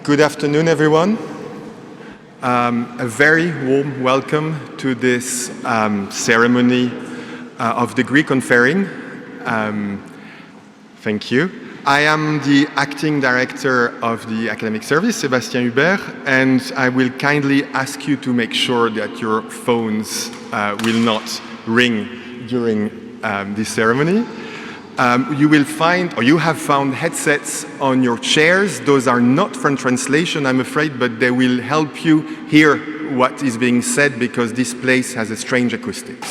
Good afternoon, everyone. A very warm welcome to this ceremony of degree conferring. Thank you. I am the acting director of the academic service, Sébastien Hubert, and I will kindly ask you to make sure that your phones will not ring during this ceremony. You will find, or you have found, headsets on your chairs. Those are not for translation, I'm afraid, but they will help you hear what is being said because this place has a strange acoustics.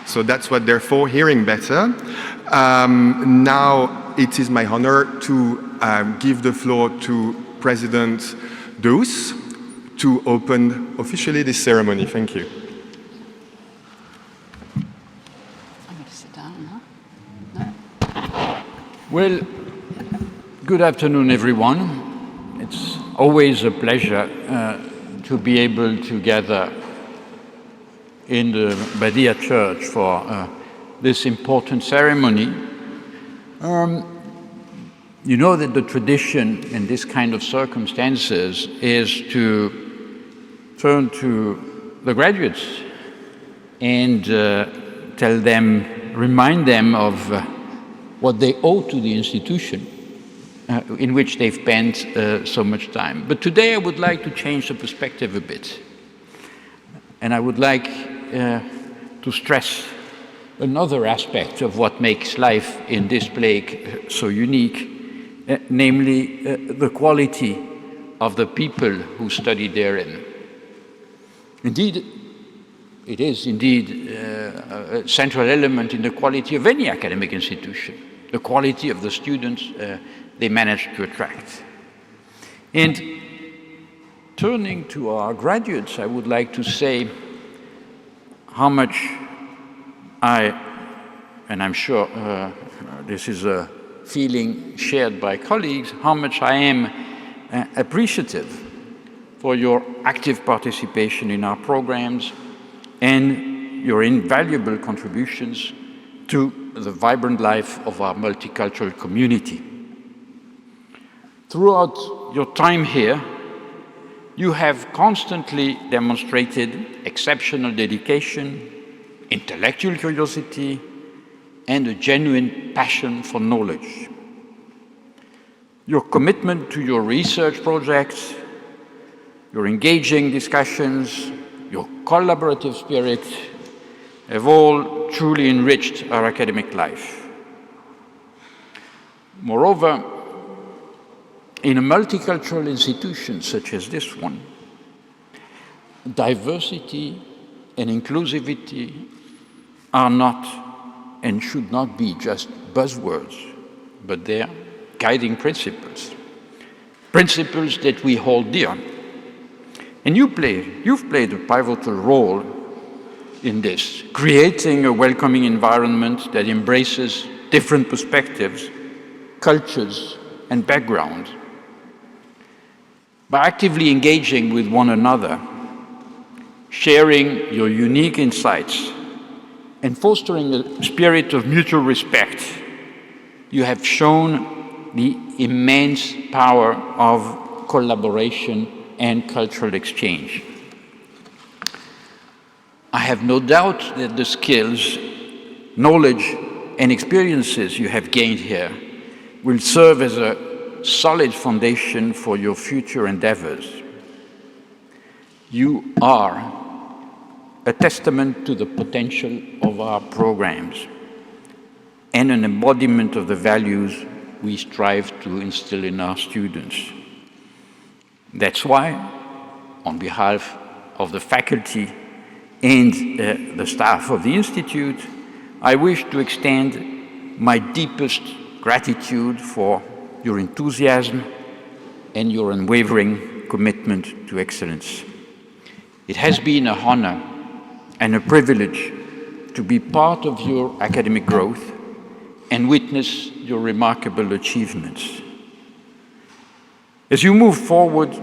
So that's what they're for, hearing better. Now it is my honor to give the floor to President Deus to open officially this ceremony. Thank you. Well, good afternoon, everyone. It's always a pleasure to be able to gather in the Badia Church for this important ceremony. You know that the tradition in this kind of circumstances is to turn to the graduates and tell them, remind them of what they owe to the institution in which they've spent so much time. But today I would like to change the perspective a bit. And I would like to stress another aspect of what makes life in this place so unique, namely the quality of the people who study therein. Indeed, it is indeed a central element in the quality of any academic institution, the quality of the students they manage to attract. And turning to our graduates, I would like to say how much and I'm sure this is a feeling shared by colleagues, how much I am appreciative for your active participation in our programs and your invaluable contributions to the vibrant life of our multicultural community. Throughout your time here, you have constantly demonstrated exceptional dedication, intellectual curiosity, and a genuine passion for knowledge. Your commitment to your research projects, your engaging discussions, your collaborative spirit have all truly enriched our academic life. Moreover, in a multicultural institution such as this one, diversity and inclusivity are not and should not be just buzzwords, but they're guiding principles, principles that we hold dear. And you've played a pivotal role in this, creating a welcoming environment that embraces different perspectives, cultures, and backgrounds. By actively engaging with one another, sharing your unique insights, and fostering a spirit of mutual respect, you have shown the immense power of collaboration and cultural exchange. I have no doubt that the skills, knowledge, and experiences you have gained here will serve as a solid foundation for your future endeavors. You are a testament to the potential of our programs and an embodiment of the values we strive to instill in our students. That's why, on behalf of the faculty and the staff of the Institute, I wish to extend my deepest gratitude for your enthusiasm and your unwavering commitment to excellence. It has been an honor and a privilege to be part of your academic growth and witness your remarkable achievements. As you move forward,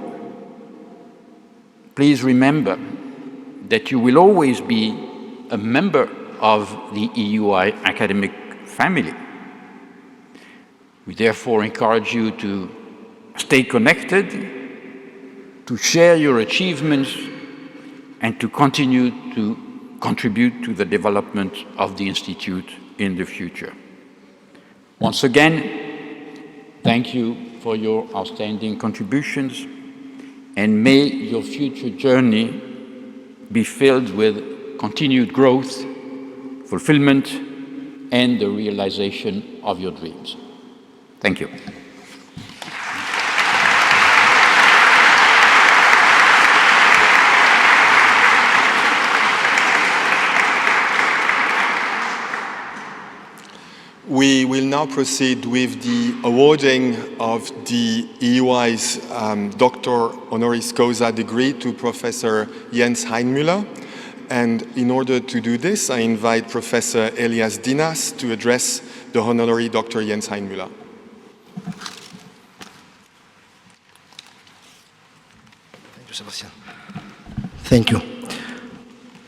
please remember that you will always be a member of the EUI academic family. We therefore encourage you to stay connected to share your achievements, and to continue to contribute to the development of the Institute in the future. Once again, thank you for your outstanding contributions, and may your future journey be filled with continued growth, fulfillment, and the realization of your dreams. Thank you. We will now proceed with the awarding of the EUI's Dr. Honoris Causa degree to Professor Jens Heinmüller. And in order to do this, I invite Professor Elias Dinas to address the Honorary Dr. Jens Heinmüller. Thank you, Sebastian. Thank you.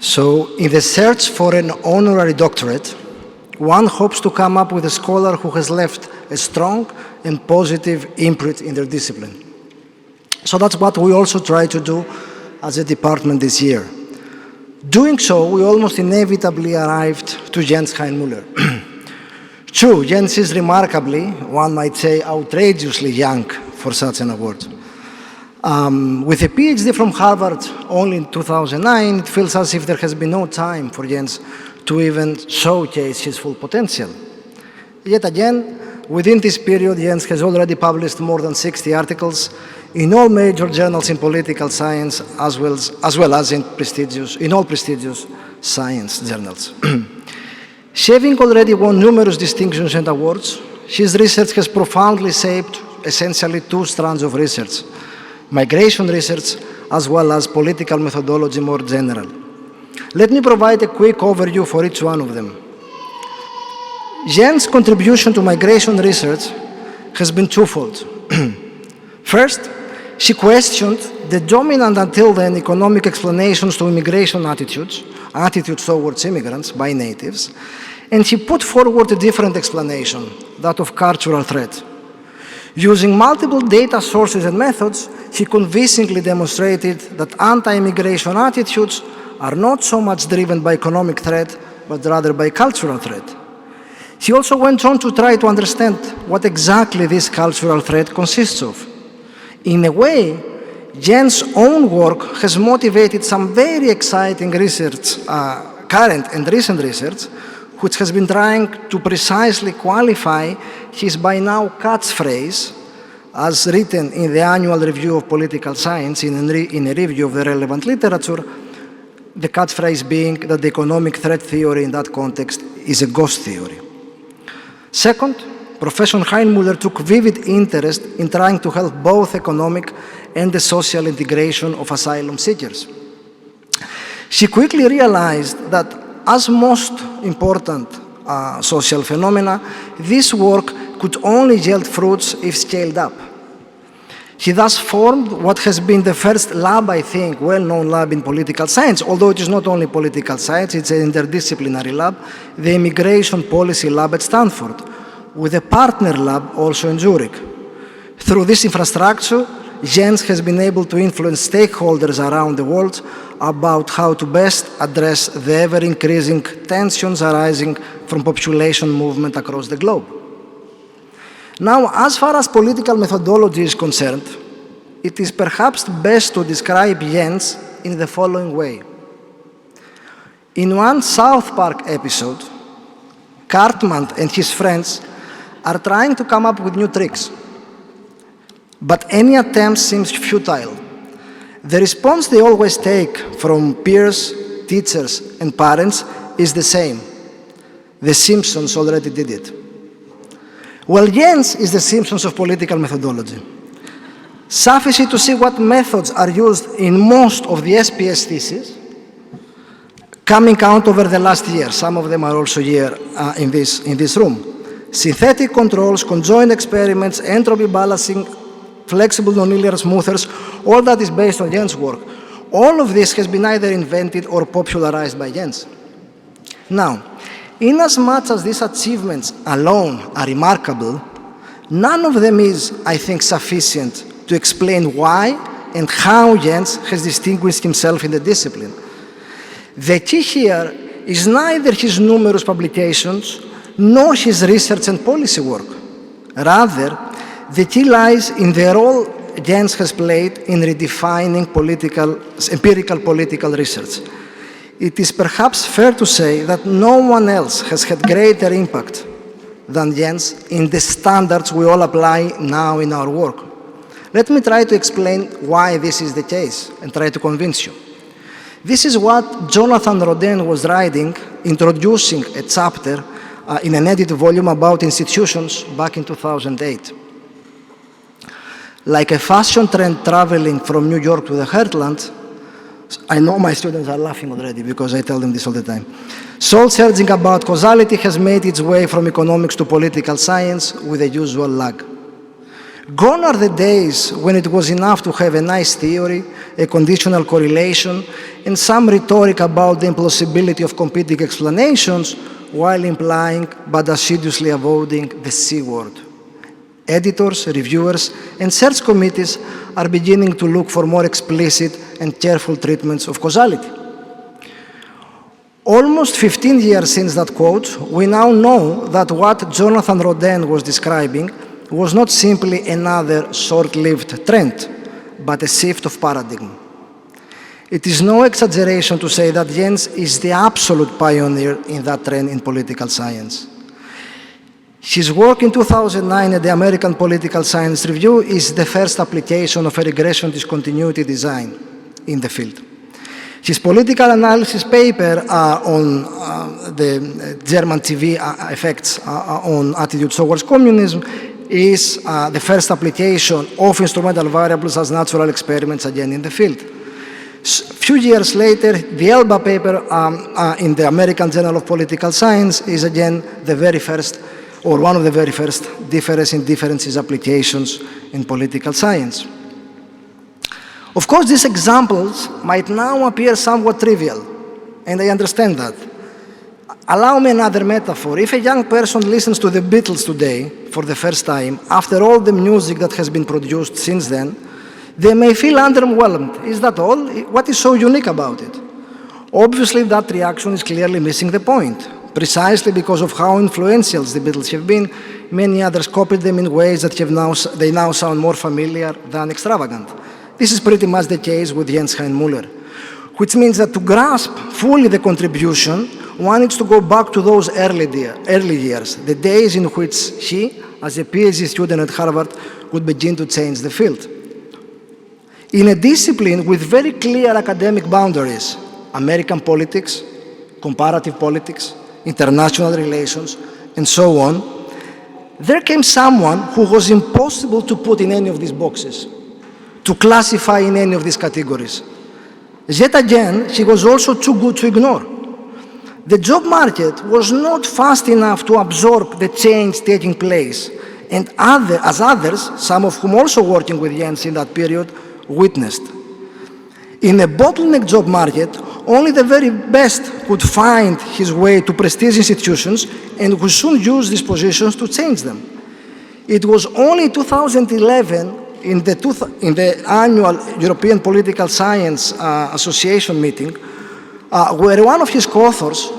So, in the search for an honorary doctorate, one hopes to come up with a scholar who has left a strong and positive imprint in their discipline. So that's what we also try to do as a department this year. Doing so, we almost inevitably arrived to Jens Heinmüller. True, Jens is remarkably, one might say outrageously young for such an award. With a PhD from Harvard only in 2009, it feels as if there has been no time for Jens to even showcase his full potential. Yet again, within this period, Jens has already published more than 60 articles in all major journals in political science, as well as in all prestigious science journals. Having already won numerous distinctions and awards, his research has profoundly shaped essentially two strands of research: migration research, as well as political methodology more general. Let me provide a quick overview for each one of them. Jens' contribution to migration research has been twofold. First, she questioned the dominant until then economic explanations to immigration attitudes towards immigrants by natives, and she put forward a different explanation, that of cultural threat. Using multiple data sources and methods, she convincingly demonstrated that anti-immigration attitudes are not so much driven by economic threat, but rather by cultural threat. She also went on to try to understand what exactly this cultural threat consists of. In a way, Jens' own work has motivated some very exciting research, current and recent research, which has been trying to precisely qualify his by now catchphrase, as written in the annual review of political science in a review of the relevant literature, the catchphrase being that the economic threat theory in that context is a ghost theory. Second, Professor Heinmüller took vivid interest in trying to help both economic and the social integration of asylum seekers. She quickly realized that, as most important social phenomena, this work could only yield fruits if scaled up. He thus formed what has been the first lab, I think, well-known lab in political science, although it is not only political science, it's an interdisciplinary lab, the Immigration Policy Lab at Stanford, with a partner lab also in Zurich. Through this infrastructure, Jens has been able to influence stakeholders around the world about how to best address the ever-increasing tensions arising from population movement across the globe. Now, as far as political methodology is concerned, it is perhaps best to describe Jens in the following way. In one South Park episode, Cartman and his friends are trying to come up with new tricks, but any attempt seems futile. The response they always take from peers, teachers, and parents is the same. The Simpsons already did it. Well, Jens is the Simpsons of political methodology. Suffice it to see what methods are used in most of the SPS theses coming out over the last year. Some of them are also here in this room. Synthetic controls, conjoined experiments, entropy balancing, flexible nonlinear smoothers, all that is based on Jens' work. All of this has been either invented or popularized by Jens. Now, inasmuch as these achievements alone are remarkable, none of them is, I think, sufficient to explain why and how Jens has distinguished himself in the discipline. The key here is neither his numerous publications nor his research and policy work. Rather, the key lies in the role Jens has played in redefining empirical political research. It is perhaps fair to say that no one else has had greater impact than Jens in the standards we all apply now in our work. Let me try to explain why this is the case and try to convince you. This is what Jonathan Rodin was writing, introducing a chapter in an edited volume about institutions back in 2008. Like a fashion trend traveling from New York to the heartland, I know my students are laughing already because I tell them this all the time. Soul searching about causality has made its way from economics to political science with the usual lag. Gone are the days when it was enough to have a nice theory, a conditional correlation, and some rhetoric about the implausibility of competing explanations while implying but assiduously avoiding the C word. Editors, reviewers, and search committees are beginning to look for more explicit and careful treatments of causality. Almost 15 years since that quote, we now know that what Jonathan Rodin was describing was not simply another short-lived trend, but a shift of paradigm. It is no exaggeration to say that Jens is the absolute pioneer in that trend in political science. His work in 2009 at the American Political Science Review is the first application of a regression discontinuity design in the field. His political analysis paper on the German TV effects on attitudes towards communism is the first application of instrumental variables as natural experiments again in the field. A few years later, the ELBA paper in the American Journal of Political Science is again the very first, or one of the very first, difference in differences applications in political science. Of course, these examples might now appear somewhat trivial, and I understand that. Allow me another metaphor. If a young person listens to the Beatles today for the first time, after all the music that has been produced since then, they may feel underwhelmed. Is that all? What is so unique about it? Obviously, that reaction is clearly missing the point. Precisely because of how influential the Beatles have been, many others copied them in ways that they now sound more familiar than extravagant. This is pretty much the case with Jens Heinmuller, which means that to grasp fully the contribution, one needs to go back to those early years, the days in which he, as a PhD student at Harvard, would begin to change the field. In a discipline with very clear academic boundaries, American politics, comparative politics, international relations, and so on, there came someone who was impossible to put in any of these boxes, to classify in any of these categories. Yet again, he was also too good to ignore. The job market was not fast enough to absorb the change taking place, and as others, some of whom also working with Jens in that period, witnessed. In a bottleneck job market, only the very best could find his way to prestige institutions and would soon use these positions to change them. It was only in 2011, in the annual European Political Science Association meeting, where one of his co-authors,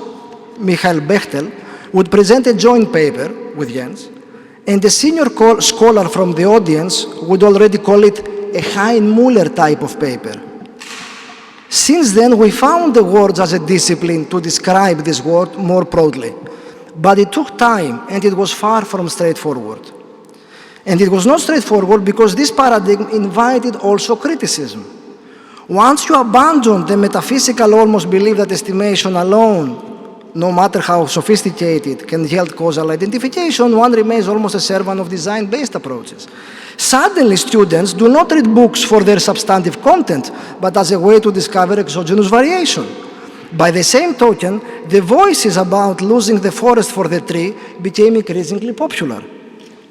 Michael Bechtel, would present a joint paper with Jens, and the senior scholar from the audience would already call it a Heinmuller type of paper. Since then, we found the words as a discipline to describe this word more broadly, but it took time and it was far from straightforward. And it was not straightforward because this paradigm invited also criticism. Once you abandon the metaphysical almost belief that estimation alone, no matter how sophisticated, can yield causal identification, one remains almost a servant of design-based approaches. Suddenly, students do not read books for their substantive content, but as a way to discover exogenous variation. By the same token, the voices about losing the forest for the tree became increasingly popular.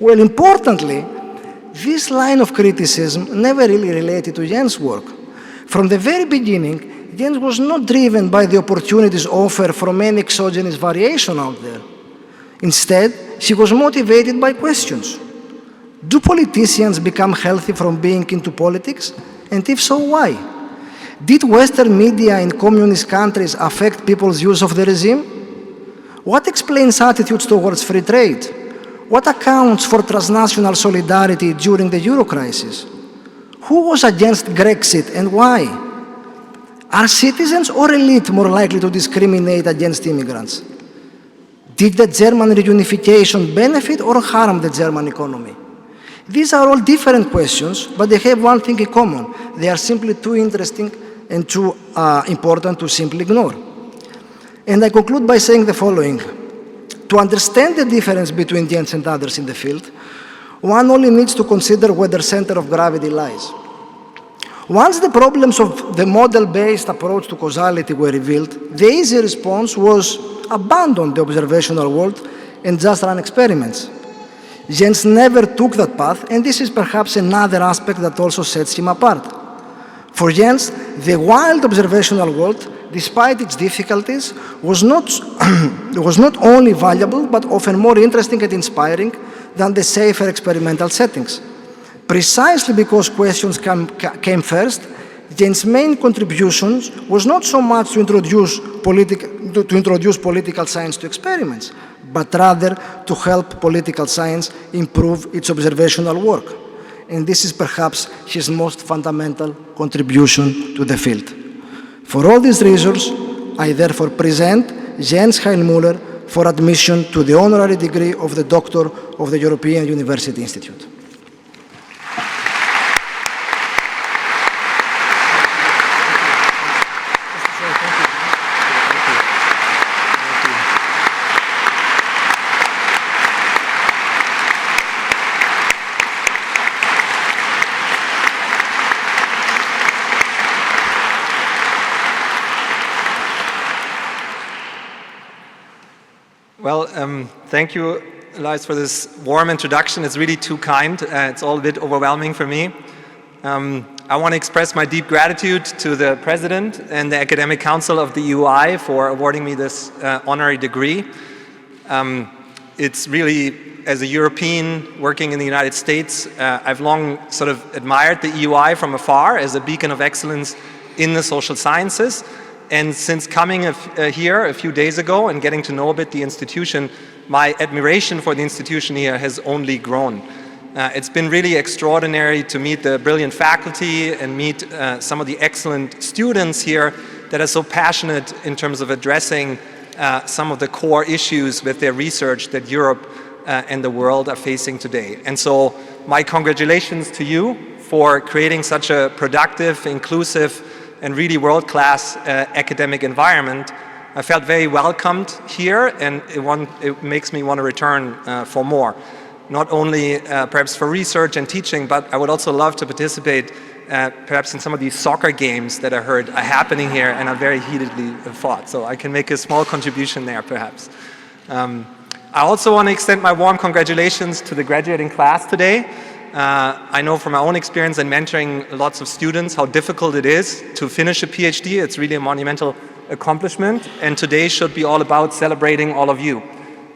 Well, importantly, this line of criticism never really related to Jens' work. From the very beginning, Jens was not driven by the opportunities offered from any exogenous variation out there. Instead, he was motivated by questions. Do politicians become healthy from being into politics? And if so, why? Did Western media in communist countries affect people's views of the regime? What explains attitudes towards free trade? What accounts for transnational solidarity during the Euro crisis? Who was against Grexit and why? Are citizens or elite more likely to discriminate against immigrants? Did the German reunification benefit or harm the German economy? These are all different questions, but they have one thing in common. They are simply too interesting and too important to simply ignore. And I conclude by saying the following. To understand the difference between Jens and others in the field, one only needs to consider where the center of gravity lies. Once the problems of the model-based approach to causality were revealed, the easy response was abandon the observational world and just run experiments. Jens never took that path, and this is perhaps another aspect that also sets him apart. For Jens, the wild observational world, despite its difficulties, was not only valuable, but often more interesting and inspiring than the safer experimental settings. Precisely because questions came first, Jens' main contributions was not so much to introduce political science to experiments, but rather to help political science improve its observational work. And this is perhaps his most fundamental contribution to the field. For all these reasons, I therefore present Jens Heilmüller for admission to the honorary degree of the Doctor of the European University Institute. Well, thank you, Elias, for this warm introduction. It's really too kind. It's all a bit overwhelming for me. I want to express my deep gratitude to the President and the Academic Council of the UI for awarding me this honorary degree. It's really, as a European working in the United States, I've long sort of admired the EUI from afar as a beacon of excellence in the social sciences. And since coming here a few days ago and getting to know a bit the institution, my admiration for the institution here has only grown. It's been really extraordinary to meet the brilliant faculty and meet some of the excellent students here that are so passionate in terms of addressing some of the core issues with their research that Europe and the world are facing today. And so my congratulations to you for creating such a productive, inclusive, and really world-class academic environment. I felt very welcomed here, and it makes me want to return for more. Not only perhaps for research and teaching, but I would also love to participate perhaps in some of these soccer games that I heard are happening here and are very heatedly fought. So I can make a small contribution there, perhaps. I also want to extend my warm congratulations to the graduating class today. I know from my own experience in mentoring lots of students how difficult it is to finish a PhD. It's really a monumental accomplishment, and today should be all about celebrating all of you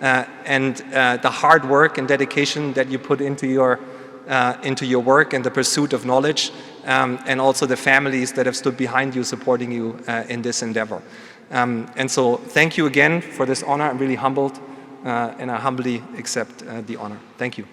and the hard work and dedication that you put into your work and the pursuit of knowledge, and also the families that have stood behind you, supporting you in this endeavor. And so thank you again for this honor. I'm really humbled, and I humbly accept the honor. Thank you.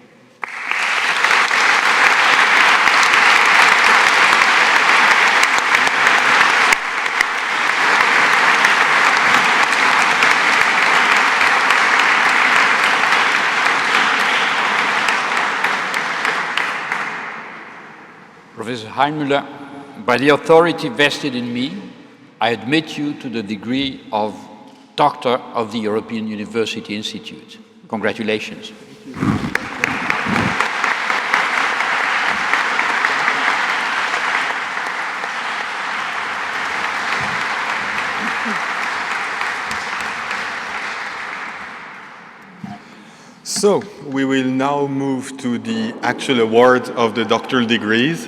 Professor Heilmüller, by the authority vested in me, I admit you to the degree of Doctor of the European University Institute. Congratulations. So, we will now move to the actual award of the doctoral degrees.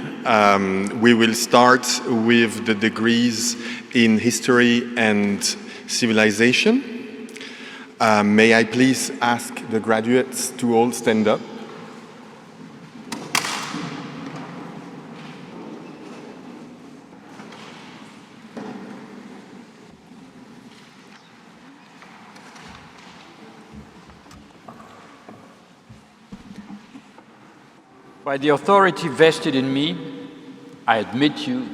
We will start with the degrees in history and civilization. May I please ask the graduates to all stand up? By the authority vested in me, I admit you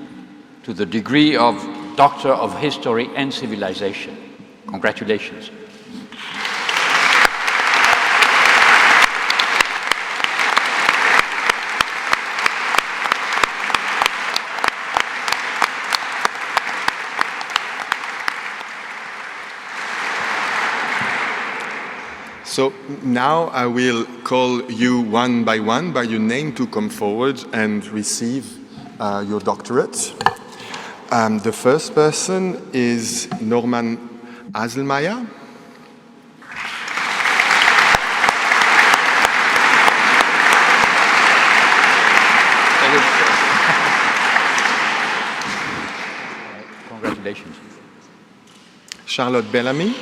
to the degree of Doctor of History and Civilization. Congratulations. So now I will call you one by your name to come forward and receive your doctorate. The first person is Norman Aselmeier. Congratulations. Charlotte Bellamy.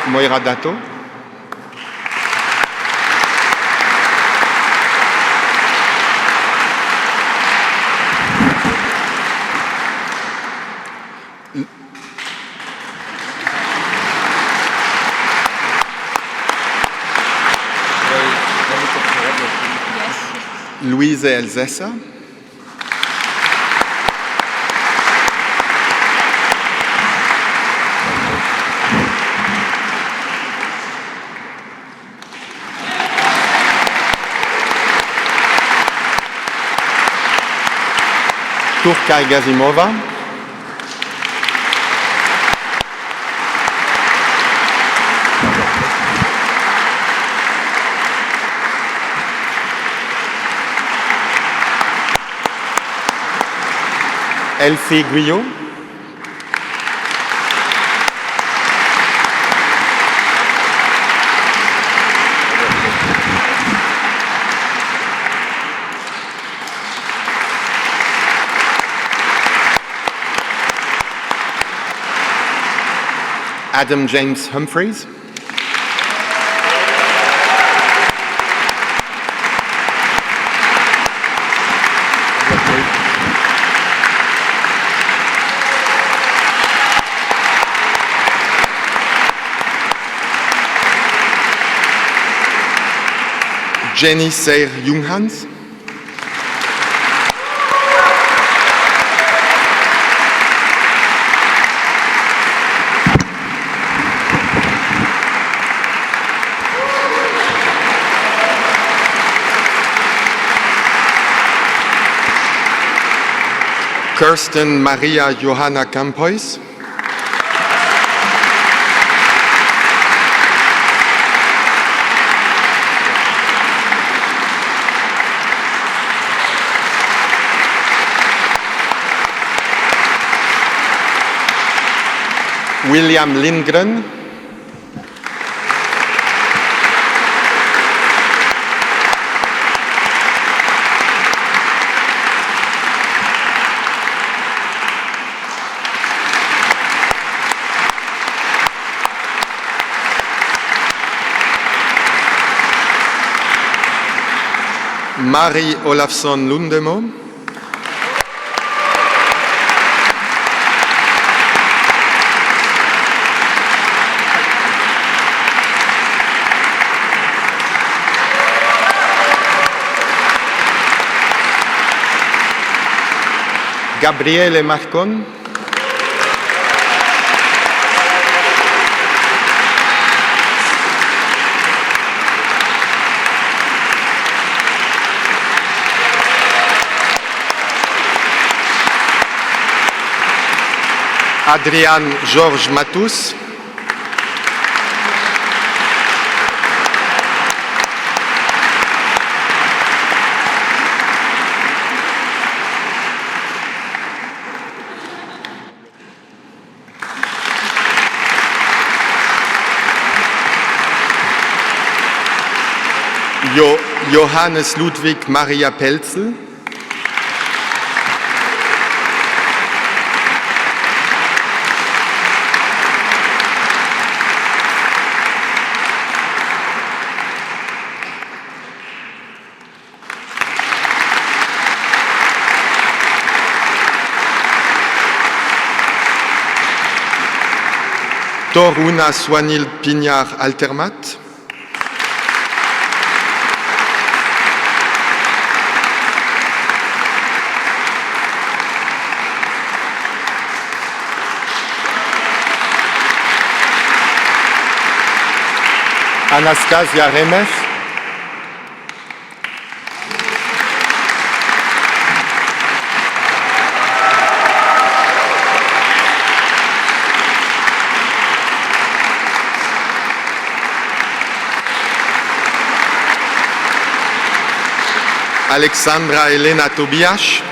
Moira Dato. Louise Elsässer. Turkay Gazimova. Elfie Guyot. Adam James Humphreys. Jenny Sayre Junghans. Kirsten Maria Johanna Campois. William Lindgren. Mari Olafsson Lundemo. Gabriele Marcon. Adrian Georges Matous. Johannes Ludwig Maria Pelzel. Dr. Una Swanil Piñar Altermat. Anastasia Remes. Alexandra Elena Tobias.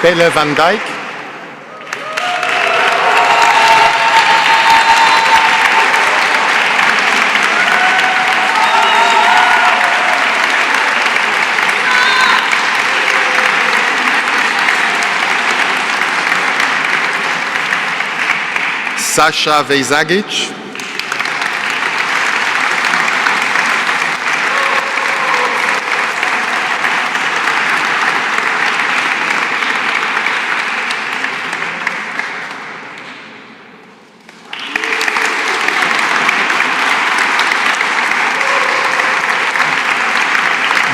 Pelle van Dijk. Sasha Vejzagic.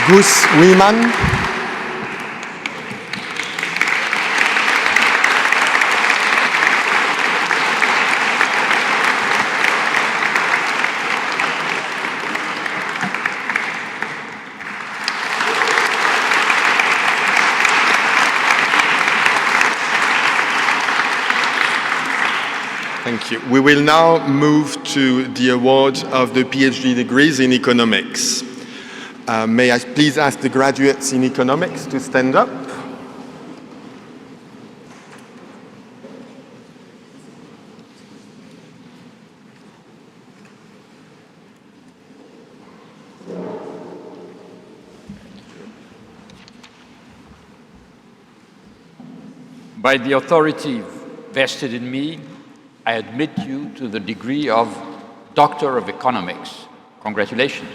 Gus Wiemann. Thank you. We will now move to the award of the PhD degrees in economics. May I please ask the graduates in economics to stand up? By the authority vested in me, I admit you to the degree of Doctor of Economics. Congratulations.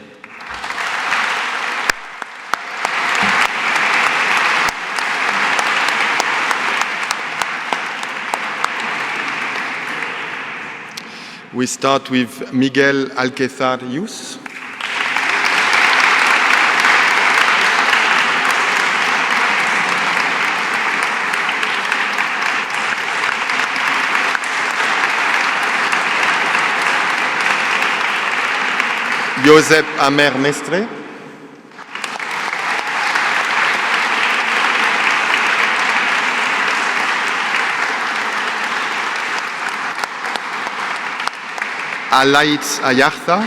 We start with Miguel Alquezar Yus. Josep Amer Mestre. Alaitz Ayarza.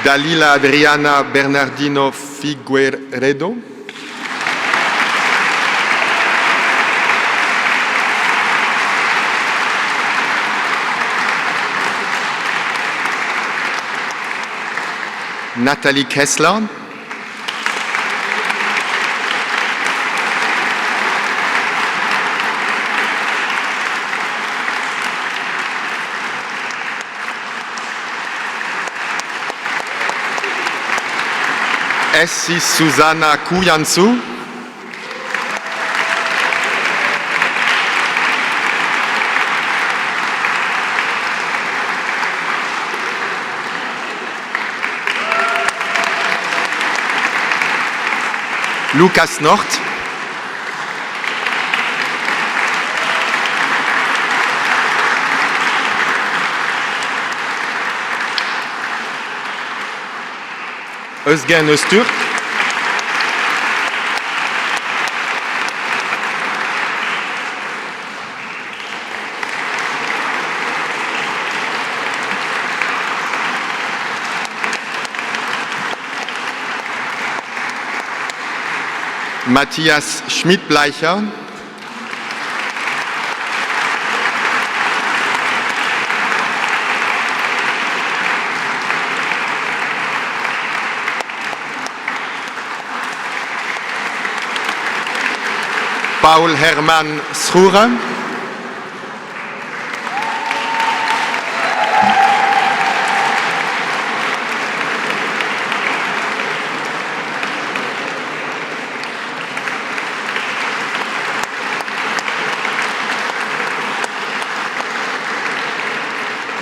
Dalila Adriana Bernardino Figueredo. Nathalie Kessler. Essi Susanna Kujansu. Lukas Nord. Özgen Öztürk. Matthias Schmidt-Bleicher. Paul Herman Schroere.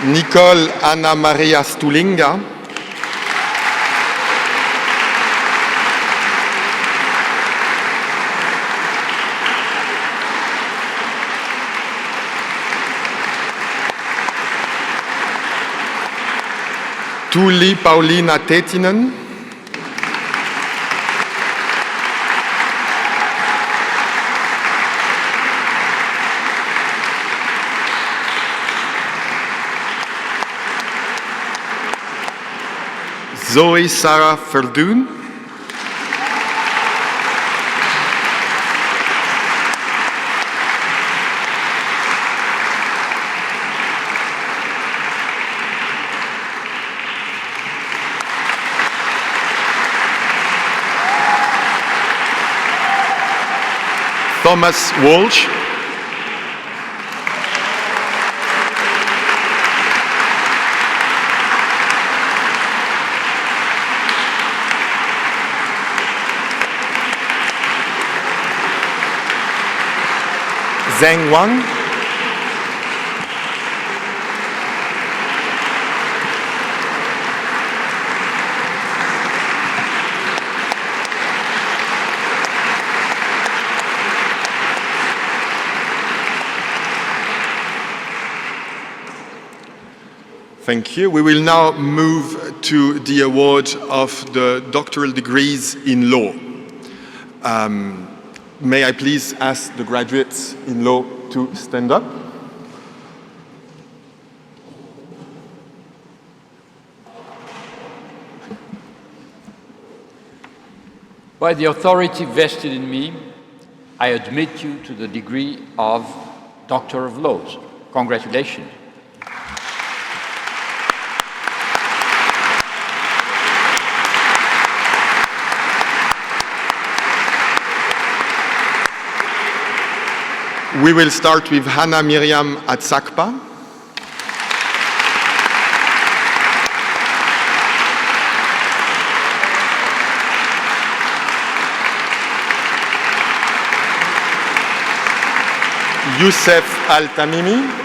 Nicole Anna Maria Stulinga. Tuuli Pauliina Teetinen. Zoe Sarah Verdoen. Thomas Walsh. Zheng Wang. Thank you. We will now move to the award of the doctoral degrees in law. May I please ask the graduates in law to stand up? By the authority vested in me, I admit you to the degree of Doctor of Laws. Congratulations. We will start with Hannah Miriam Atsakpa. Youssef Al-Tamimi.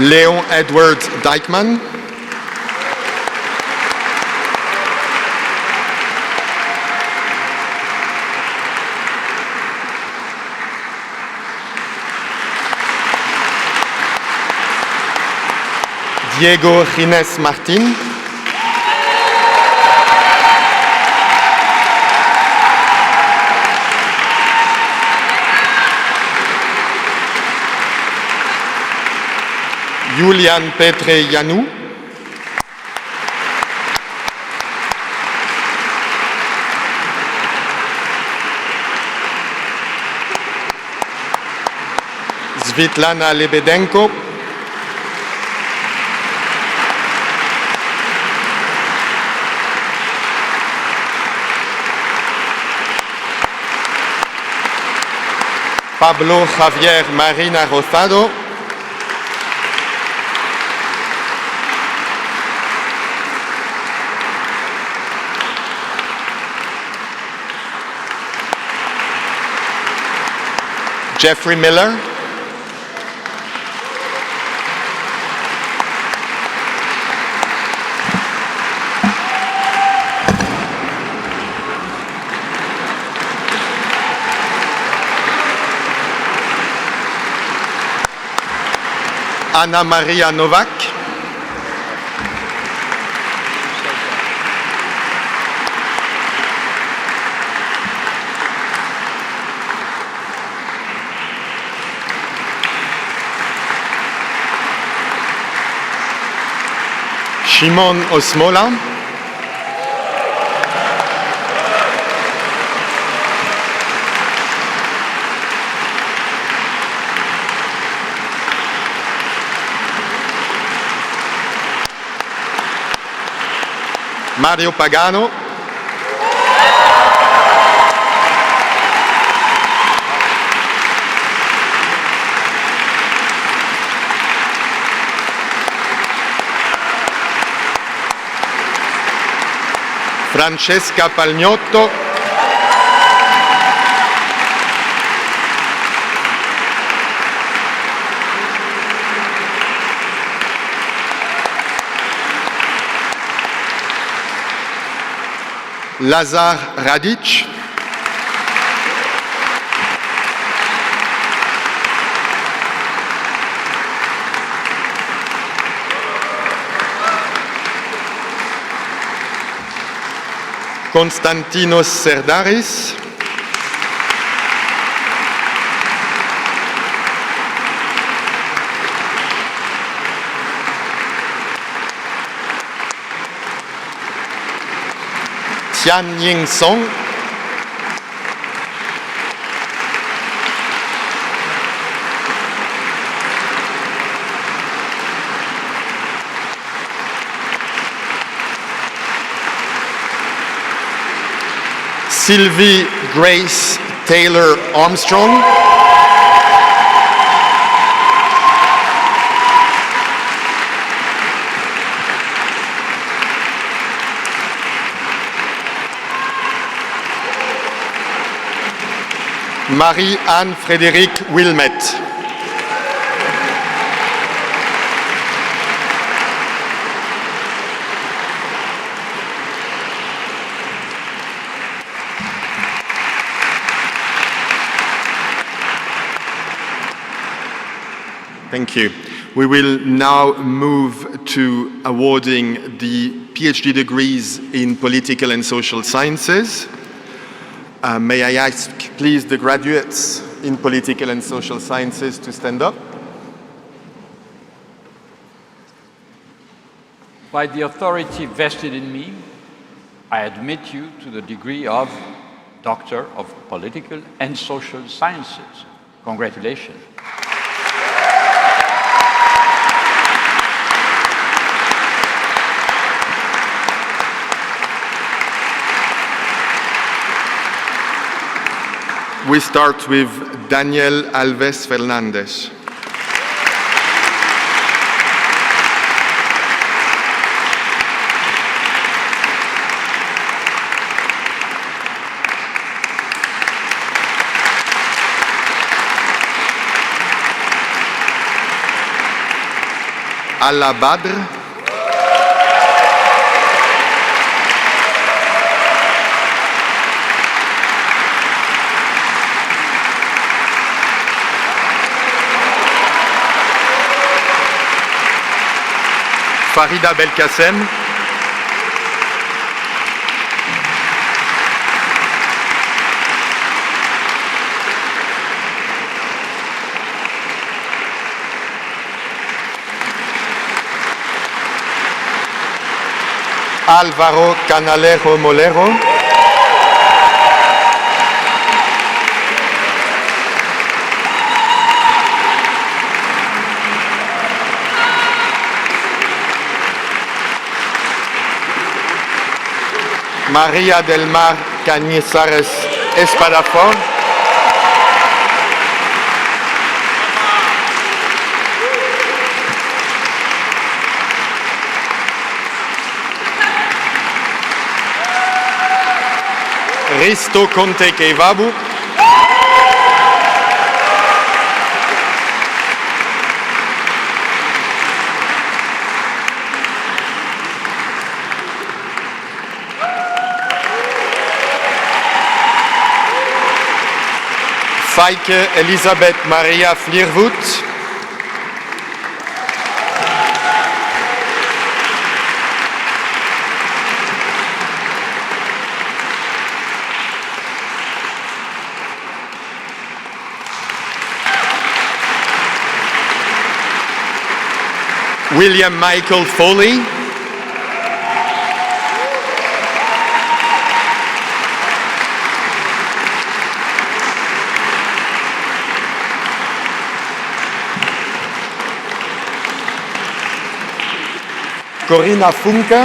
Leon Edward Dijkman. Diego Gines Martin. Julian Petre Yanou. Svitlana Lebedenko. Pablo Javier Marina Rosado. Jeffrey Miller. Anna Maria Novak. Shimon Osmola. Mario Pagano, Francesca Palgnotto, Lazar Radic, Konstantinos Serdaris, Tianying Song, Sylvie Grace Taylor Armstrong, Marie-Anne Frédérique Wilmette. Thank you. We will now move to awarding the PhD degrees in political and social sciences. May I ask, please, the graduates in political and social sciences to stand up? By the authority vested in me, I admit you to the degree of Doctor of Political and Social Sciences. Congratulations. We start with Daniel Alves Fernandez. Ala Badr. Farida Belkacem. Álvaro Canalejo Molero. María del Mar Cañizares Espadafón. Risto Conte Keivabu. Feike Elisabeth Maria Vliervoet. William Michael Foley. Corinna Funke.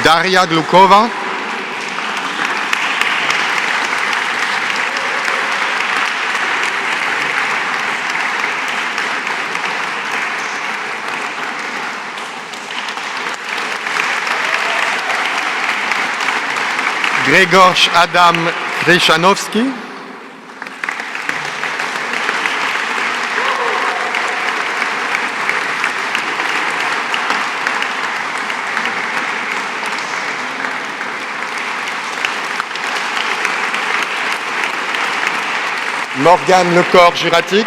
Daria Glukova. Grzegorz Adam Kreszanowski. Morgane Lecor-Juratic.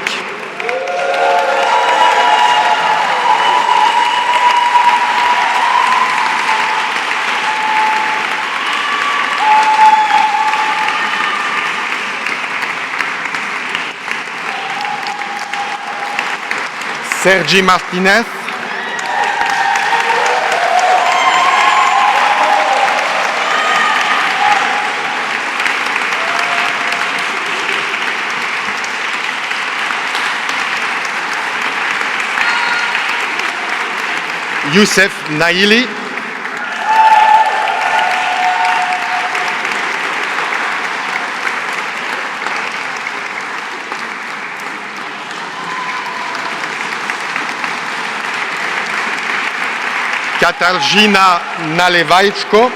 Sergi Martinez. Youssef Naili. Katarzyna Nalewajczko.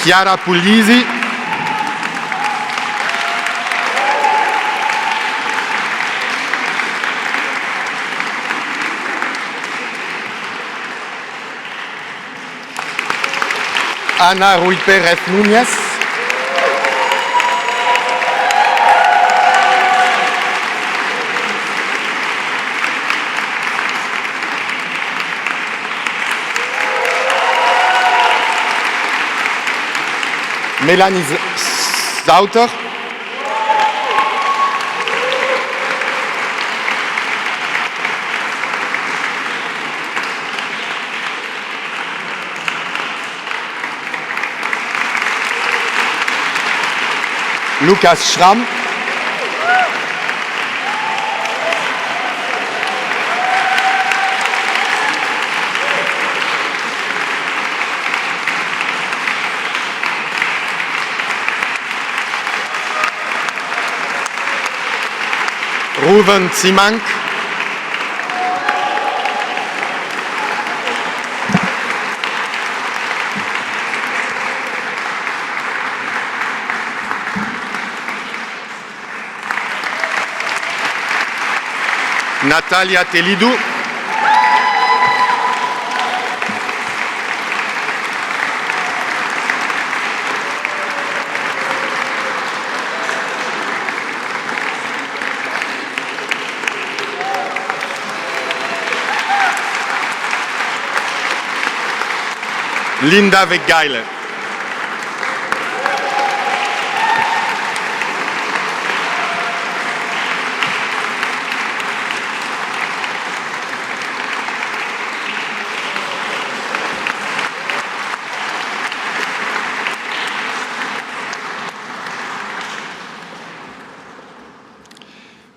Chiara Puglisi. Ana Ruiz Pérez Núñez. Melanie Sauter. Lukas Schramm. Ruven Zimank. Natalia Telidou. Linda Weggeile.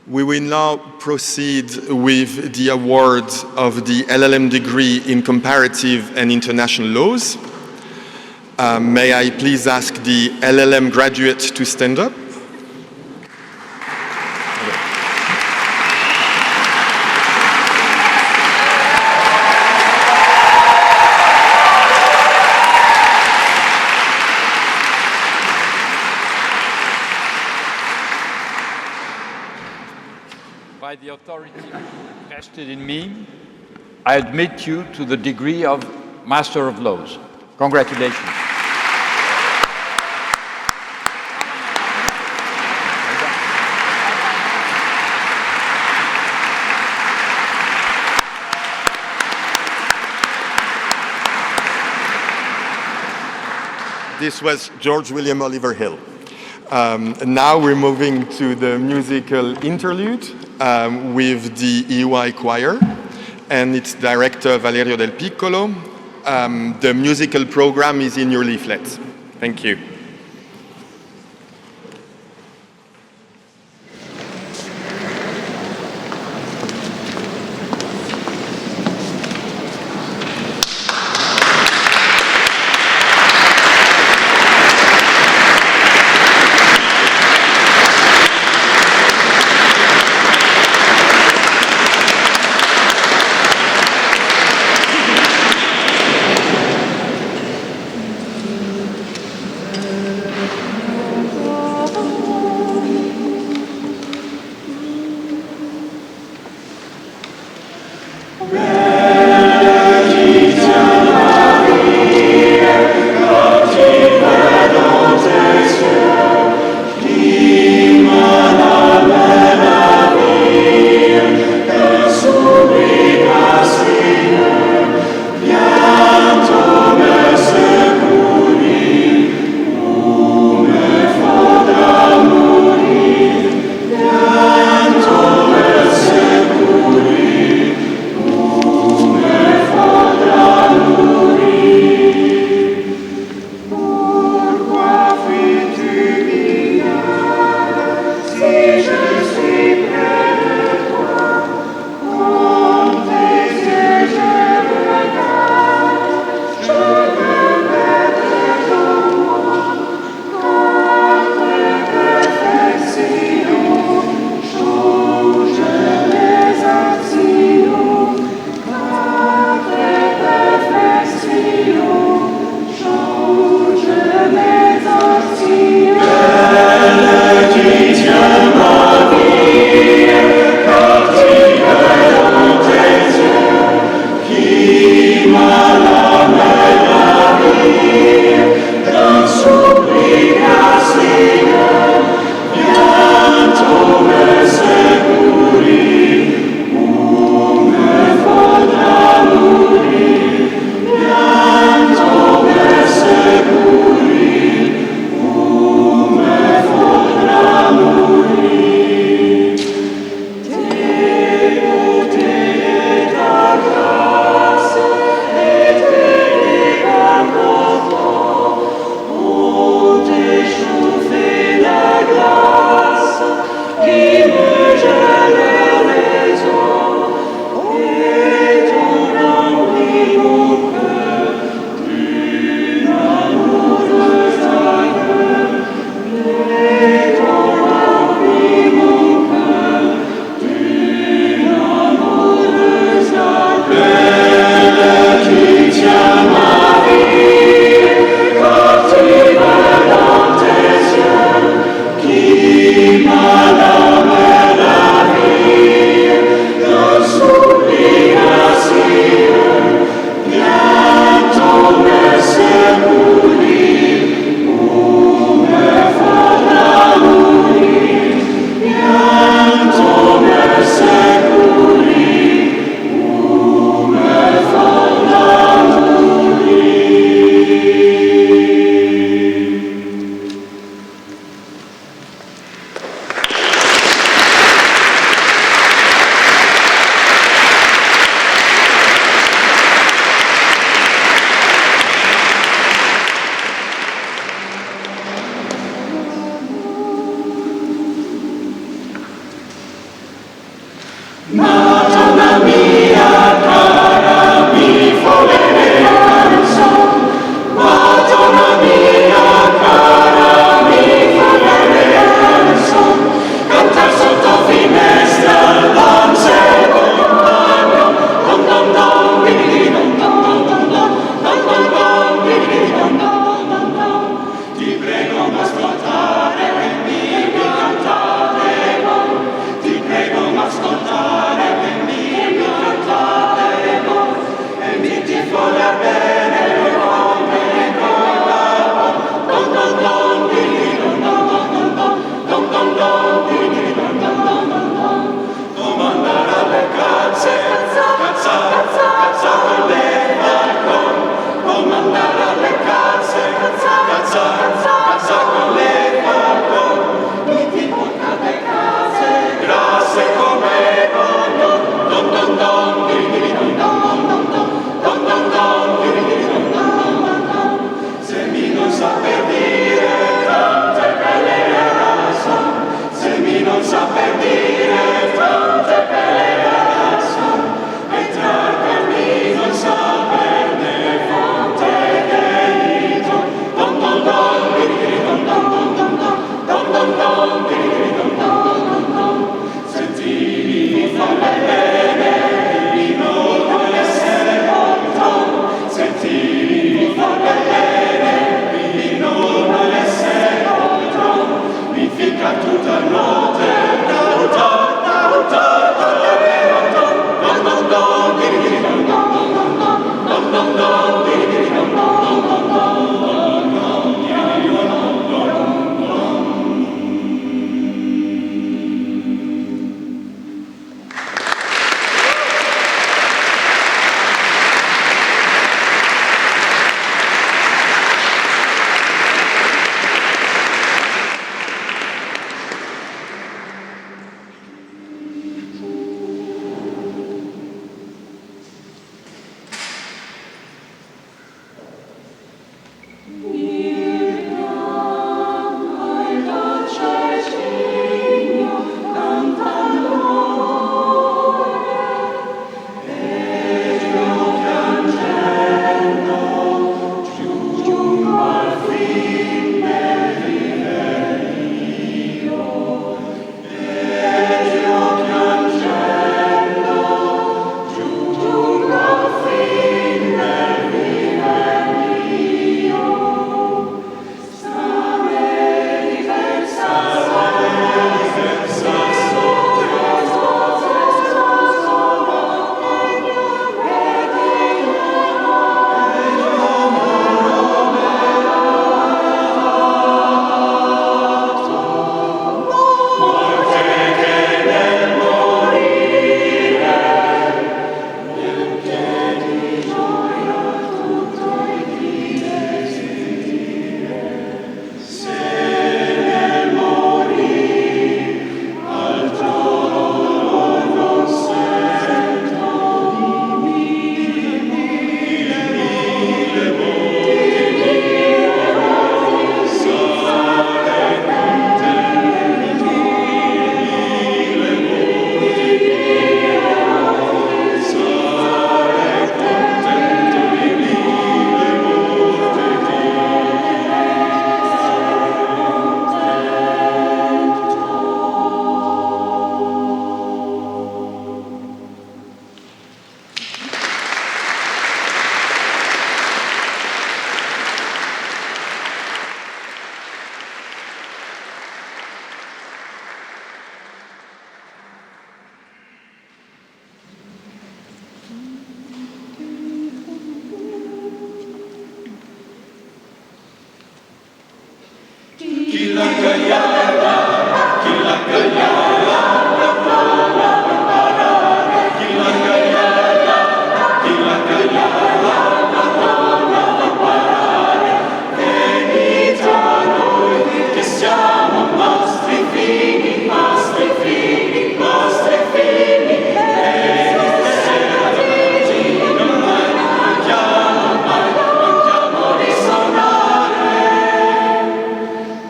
We will now proceed with the award of the LLM degree in Comparative and International Laws. May I please ask the LLM graduate to stand up? By the authority vested in me, I admit you to the degree of Master of Laws. Congratulations. This was George William Oliver Hill. Now we're moving to the musical interlude with the EY choir and its director Valerio Del Piccolo, the musical program is in your leaflets. Thank you.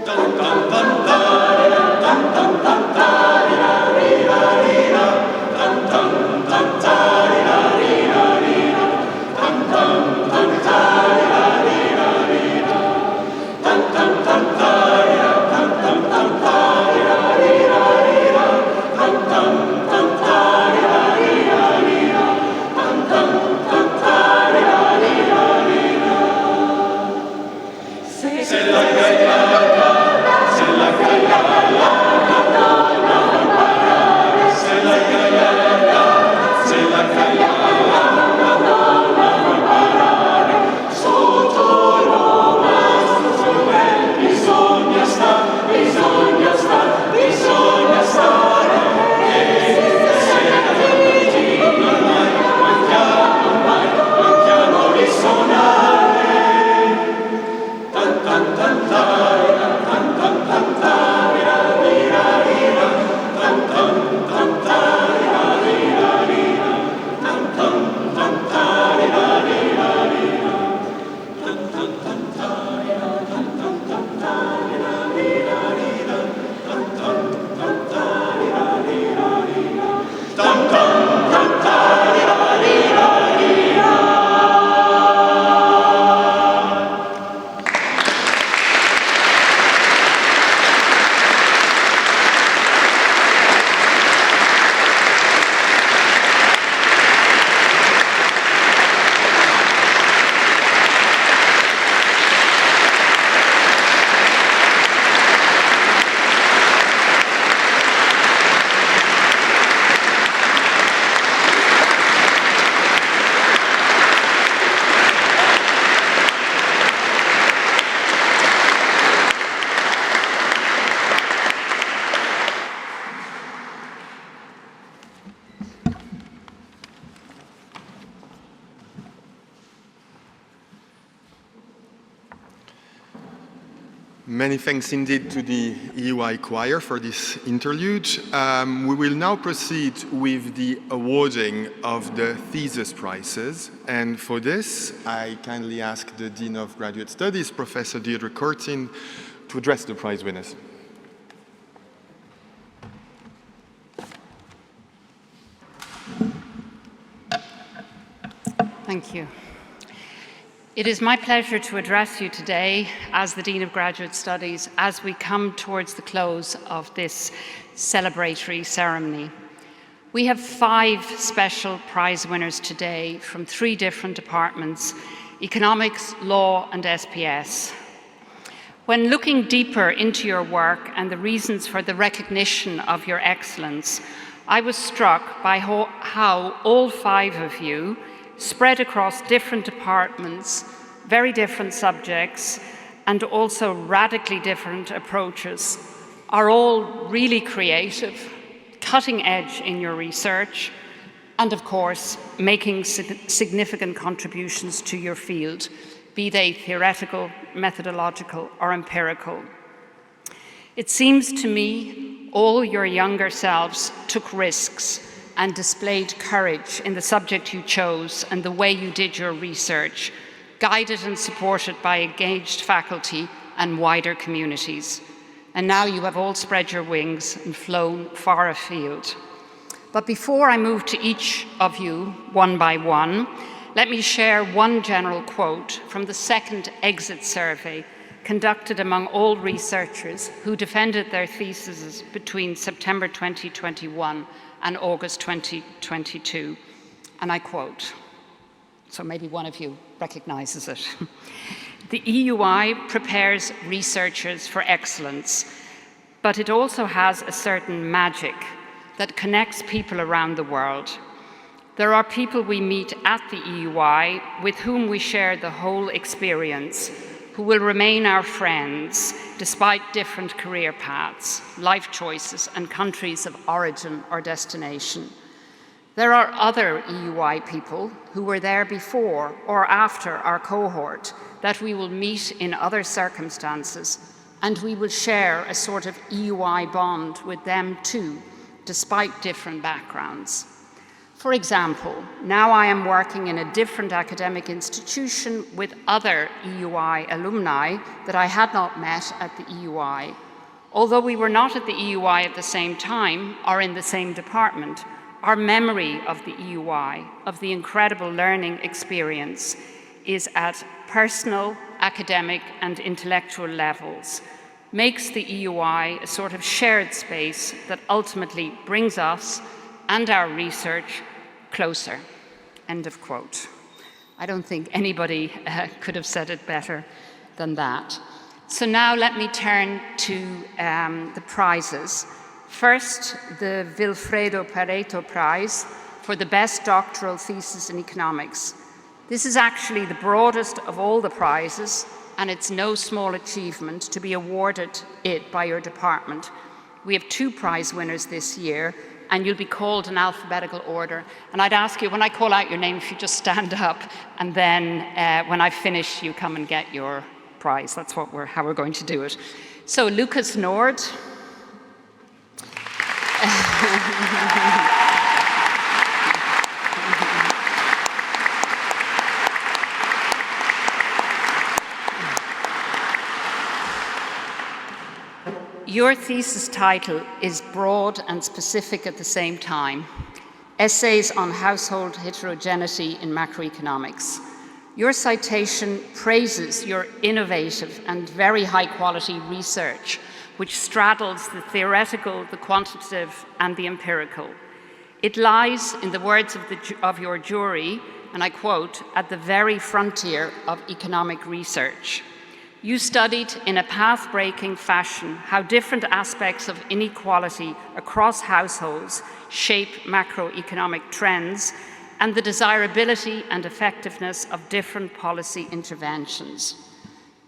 Dun, dun, dun, dun. Many thanks indeed to the EUI choir for this interlude. We will now proceed with the awarding of the Thesis prizes. And for this, I kindly ask the Dean of Graduate Studies, Professor Deirdre Curtin, to address the prize winners. Thank you. It is my pleasure to address you today as the Dean of Graduate Studies as we come towards the close of this celebratory ceremony. We have 5 special prize winners today from 3 different departments: economics, law, and SPS. When looking deeper into your work and the reasons for the recognition of your excellence, I was struck by how all 5 of you, spread across different departments, very different subjects, and also radically different approaches, are all really creative, cutting edge in your research, and of course, making significant contributions to your field, be they theoretical, methodological, or empirical. It seems to me all your younger selves took risks and displayed courage in the subject you chose and the way you did your research, guided and supported by engaged faculty and wider communities. And now you have all spread your wings and flown far afield. But before I move to each of you, one by one, let me share one general quote from the second exit survey conducted among all researchers who defended their theses between September 2021 and August 2022, and I quote, so maybe one of you recognizes it. The EUI prepares researchers for excellence, but it also has a certain magic that connects people around the world. There are people we meet at the EUI with whom we share the whole experience, who will remain our friends despite different career paths, life choices, and countries of origin or destination. There are other EUI people who were there before or after our cohort that we will meet in other circumstances, and we will share a sort of EUI bond with them too, despite different backgrounds. For example, now I am working in a different academic institution with other EUI alumni that I had not met at the EUI. Although we were not at the EUI at the same time or in the same department, our memory of the EUI, of the incredible learning experience, is at personal, academic, and intellectual levels, makes the EUI a sort of shared space that ultimately brings us and our research closer. End of quote. I don't think anybody could have said it better than that. So now let me turn to the prizes. First, the Vilfredo Pareto Prize for the best doctoral thesis in economics. This is actually the broadest of all the prizes, and it's no small achievement to be awarded it by your department. We have 2 prize winners this year, and you'll be called in alphabetical order. And I'd ask you, when I call out your name, if you just stand up, and then when I finish, you come and get your prize. That's how we're going to do it. So Lucas Nord. Your thesis title is broad and specific at the same time: Essays on Household Heterogeneity in Macroeconomics. Your citation praises your innovative and very high-quality research, which straddles the theoretical, the quantitative, and the empirical. It lies, in the words of your jury, and I quote, at the very frontier of economic research. You studied in a path-breaking fashion how different aspects of inequality across households shape macroeconomic trends and the desirability and effectiveness of different policy interventions.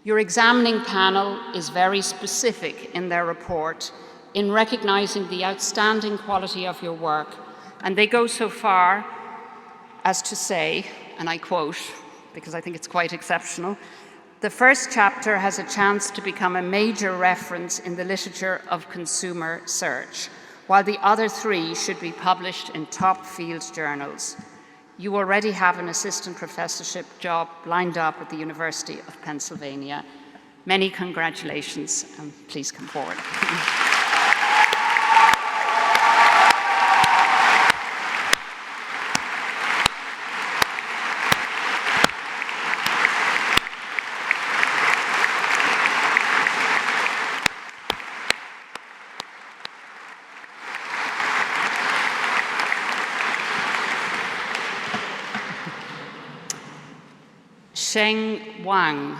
Your examining panel is very specific in their report in recognizing the outstanding quality of your work, and they go so far as to say, and I quote, because I think it's quite exceptional, The first chapter has a chance to become a major reference in the literature of consumer search, while the other 3 should be published in top field journals. You already have an assistant professorship job lined up at the University of Pennsylvania. Many congratulations, and please come forward. Sheng Wang.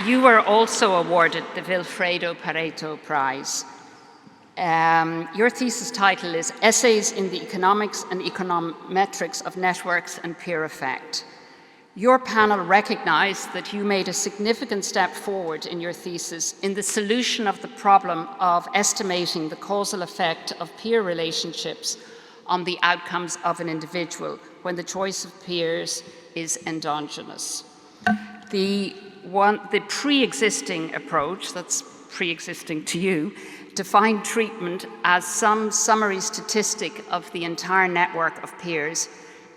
You were also awarded the Vilfredo Pareto Prize. Your thesis title is Essays in the Economics and Econometrics of Networks and Peer Effect. Your panel recognized that you made a significant step forward in your thesis in the solution of the problem of estimating the causal effect of peer relationships on the outcomes of an individual when the choice of peers is endogenous. The pre-existing approach, that's pre-existing to you, defined treatment as some summary statistic of the entire network of peers.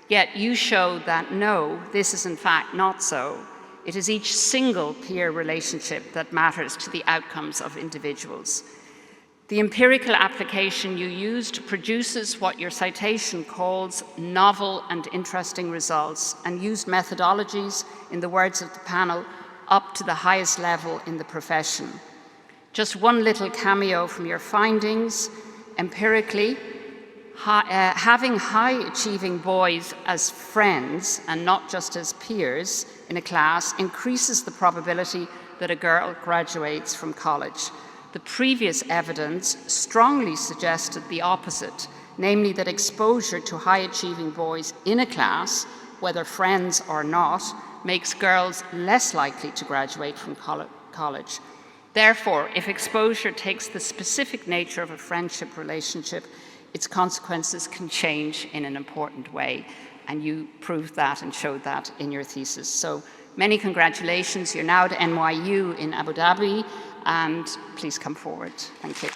Yet you show that no, this is in fact not so. It is each single peer relationship that matters to the outcomes of individuals. The empirical application you used produces what your citation calls novel and interesting results, and used methodologies, in the words of the panel, up to the highest level in the profession. Just one little cameo from your findings. Empirically, having high-achieving boys as friends and not just as peers in a class increases the probability that a girl graduates from college. The previous evidence strongly suggested the opposite, namely that exposure to high-achieving boys in a class, whether friends or not, makes girls less likely to graduate from college. Therefore, if exposure takes the specific nature of a friendship relationship, its consequences can change in an important way. And you proved that and showed that in your thesis. So many congratulations. You're now at NYU in Abu Dhabi, and please come forward. Thank you.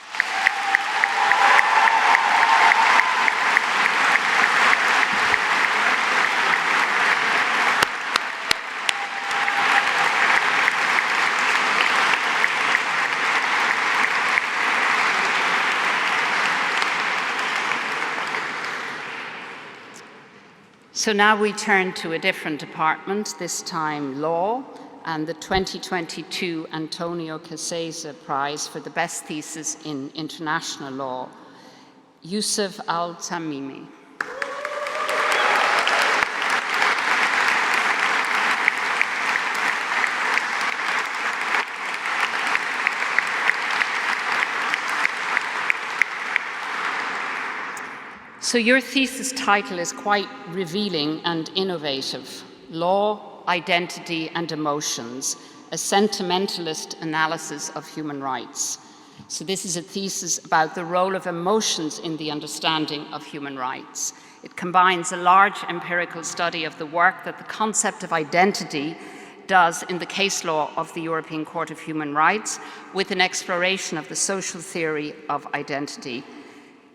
So now we turn to a different department, this time law, and the 2022 Antonio Casesa Prize for the best thesis in international law, Yusuf Al-Tamimi. So your thesis title is quite revealing and innovative. Law, Identity and Emotions, a sentimentalist analysis of human rights. So this is a thesis about the role of emotions in the understanding of human rights. It combines a large empirical study of the work that the concept of identity does in the case law of the European Court of Human Rights with an exploration of the social theory of identity.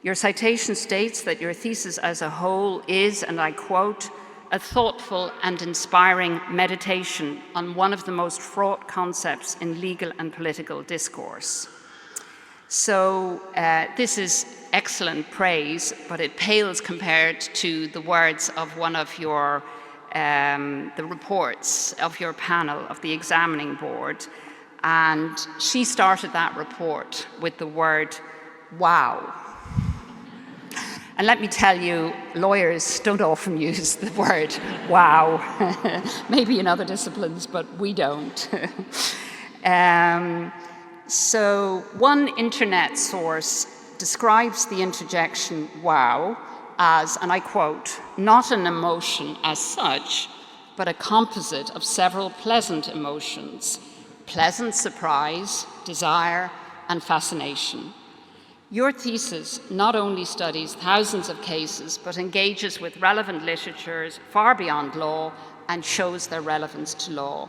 Your citation states that your thesis as a whole is, and I quote, a thoughtful and inspiring meditation on one of the most fraught concepts in legal and political discourse. So this is excellent praise, but it pales compared to the words of one of your, the reports of your panel, of the examining board. And she started that report with the word, wow. And let me tell you, lawyers don't often use the word wow. Maybe in other disciplines, but we don't. So one internet source describes the interjection wow as, and I quote, not an emotion as such, but a composite of several pleasant emotions: pleasant surprise, desire, and fascination. Your thesis not only studies thousands of cases, but engages with relevant literatures far beyond law and shows their relevance to law.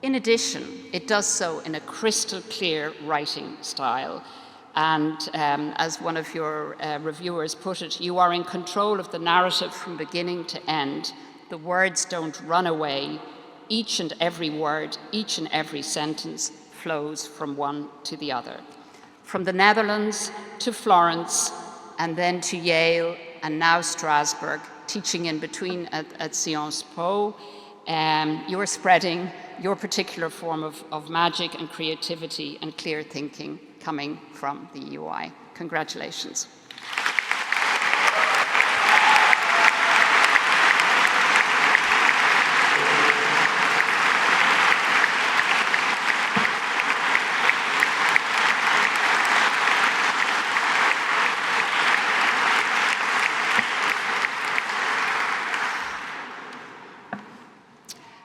In addition, it does so in a crystal clear writing style. And as one of your reviewers put it, you are in control of the narrative from beginning to end. The words don't run away. Each and every word, each and every sentence flows from one to the other. From the Netherlands to Florence, and then to Yale, and now Strasbourg, teaching in between at Sciences Po, you are spreading your particular form of magic and creativity and clear thinking coming from the UI. Congratulations.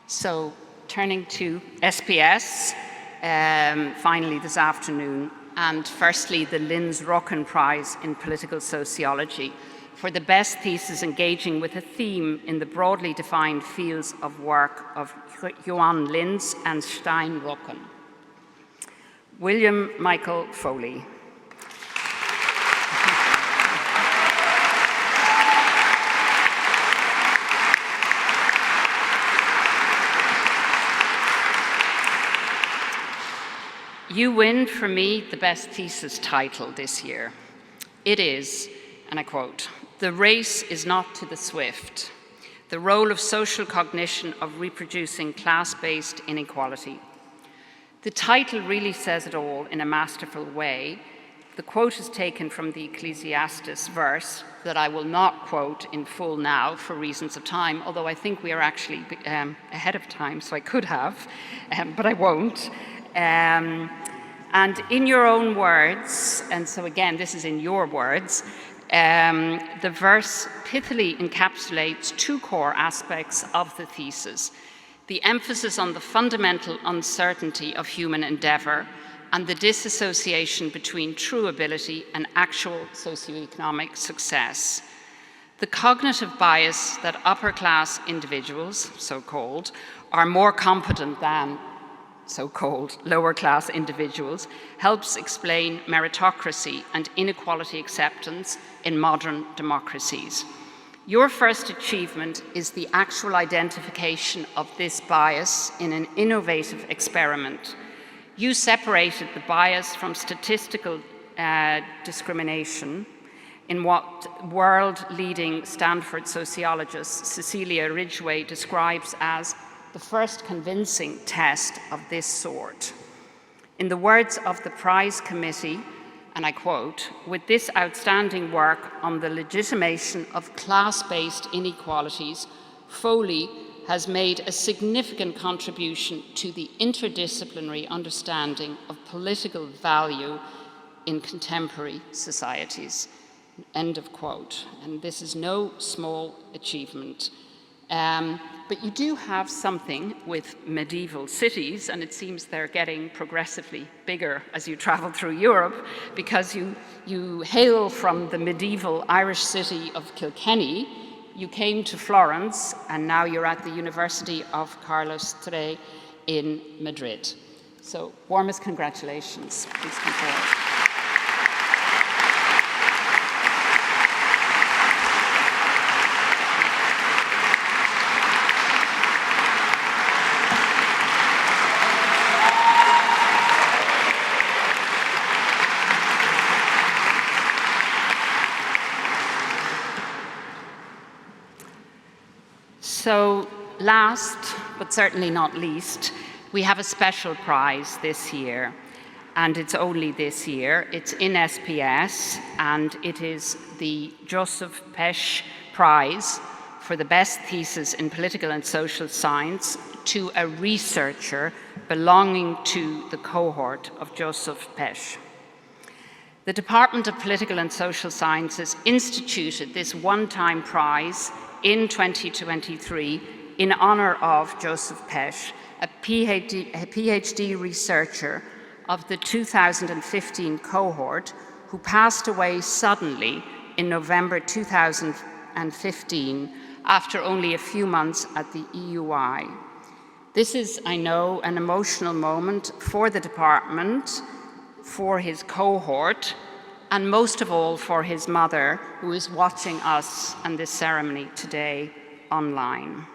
So, turning to SPS, finally this afternoon, and firstly the Linz Rocken Prize in Political Sociology for the best thesis engaging with a theme in the broadly defined fields of work of Johan Linz and Stein Rocken. William Michael Foley. You win, for me, the best thesis title this year. It is, and I quote, "The race is not to the swift, the role of social cognition of reproducing class-based inequality." The title really says it all in a masterful way. The quote is taken from the Ecclesiastes verse that I will not quote in full now for reasons of time, although I think we are actually ahead of time, so I could have, but I won't. And in your own words, and so again, this is in your words, the verse pithily encapsulates two core aspects of the thesis: the emphasis on the fundamental uncertainty of human endeavor and the disassociation between true ability and actual socioeconomic success. The cognitive bias that upper-class individuals, so-called, are more competent than so-called lower-class individuals helps explain meritocracy and inequality acceptance in modern democracies. Your first achievement is the actual identification of this bias in an innovative experiment. You separated the bias from statistical discrimination in what world-leading Stanford sociologist Cecilia Ridgway describes as the first convincing test of this sort. In the words of the prize committee, and I quote, "With this outstanding work on the legitimation of class-based inequalities, Foley has made a significant contribution to the interdisciplinary understanding of political value in contemporary societies." End of quote. And this is no small achievement. But you do have something with medieval cities, and it seems they're getting progressively bigger as you travel through Europe, because you hail from the medieval Irish city of Kilkenny, you came to Florence, and now you're at the University of Carlos III in Madrid. So, warmest congratulations. Please come forward. So last, but certainly not least, we have a special prize this year, and it's only this year. It's in SPS, and it is the Joseph Pesch Prize for the best thesis in political and social science to a researcher belonging to the cohort of Joseph Pesch. The Department of Political and Social Sciences instituted this one-time prize in 2023 in honor of Joseph Pesch, a PhD researcher of the 2015 cohort who passed away suddenly in November 2015 after only a few months at the EUI. This is, I know, an emotional moment for the department, for his cohort, and most of all for his mother, who is watching us and this ceremony today online.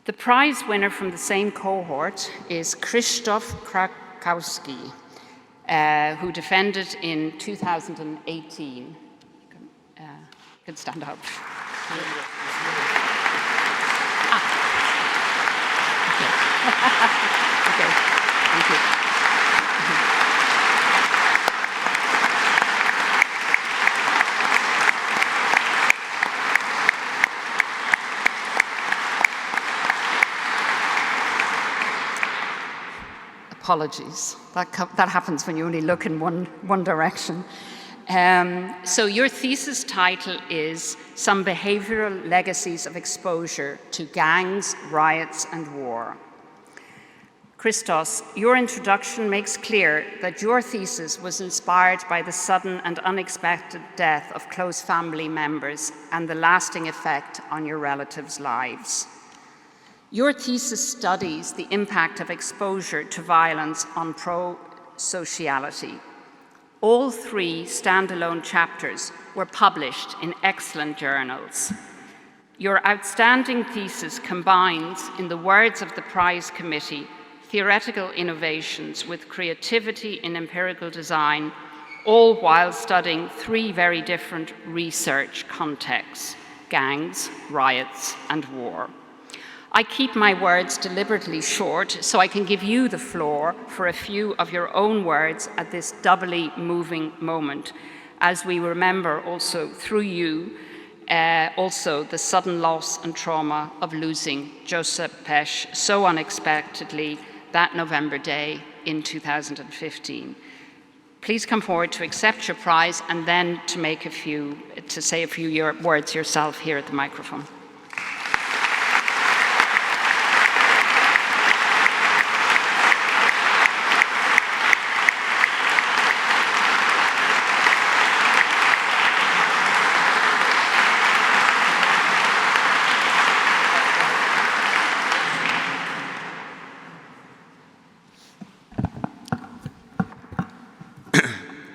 The prize winner from the same cohort is Krzysztof Krakowski, who defended in 2018. You can stand up. Okay, thank you. Apologies. That happens when you only look in one direction. So your thesis title is Some Behavioral Legacies of Exposure to Gangs, Riots and War. Christos, your introduction makes clear that your thesis was inspired by the sudden and unexpected death of close family members and the lasting effect on your relatives' lives. Your thesis studies the impact of exposure to violence on pro-sociality. All 3 standalone chapters were published in excellent journals. Your outstanding thesis combines, in the words of the prize committee, theoretical innovations with creativity in empirical design, all while studying 3 very different research contexts: gangs, riots, and war. I keep my words deliberately short so I can give you the floor for a few of your own words at this doubly moving moment, as we remember also through you also the sudden loss and trauma of losing Joseph Pesch so unexpectedly that November day in 2015. Please come forward to accept your prize and then to say a few words yourself here at the microphone.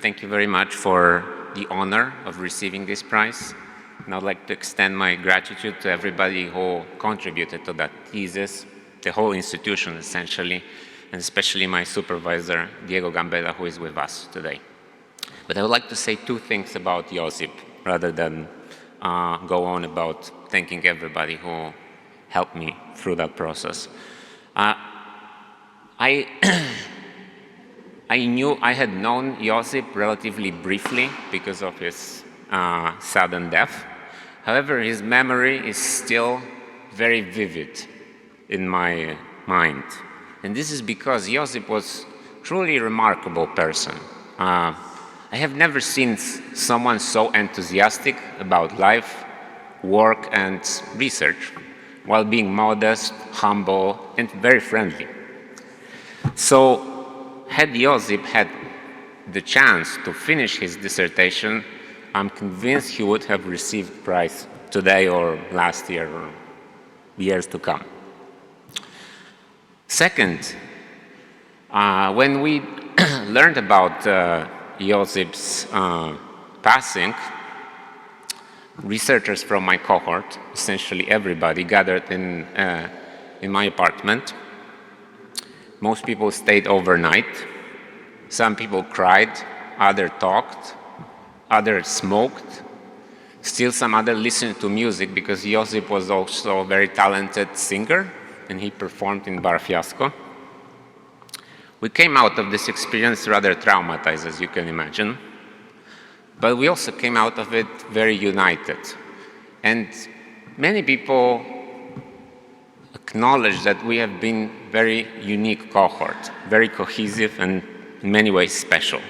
Thank you very much for the honor of receiving this prize. And I'd like to extend my gratitude to everybody who contributed to that thesis, the whole institution essentially, and especially my supervisor, Diego Gambetta, who is with us today. But I would like to say 2 things about Josip, rather than go on about thanking everybody who helped me through that process. I had known Josip relatively briefly because of his sudden death. However, his memory is still very vivid in my mind. And this is because Josip was truly a remarkable person. I have never seen someone so enthusiastic about life, work, and research, while being modest, humble, and very friendly. So, had Josip had the chance to finish his dissertation, I'm convinced he would have received the prize today or last year or years to come. Second, when we learned about Josip's passing, researchers from my cohort, essentially everybody, gathered in my apartment. Most people stayed overnight. Some people cried, others talked, others smoked. Still some others listened to music because Josip was also a very talented singer and he performed in Bar Fiasco. We came out of this experience rather traumatized, as you can imagine, but we also came out of it very united. And many people acknowledge that we have been very unique cohort, very cohesive and in many ways special.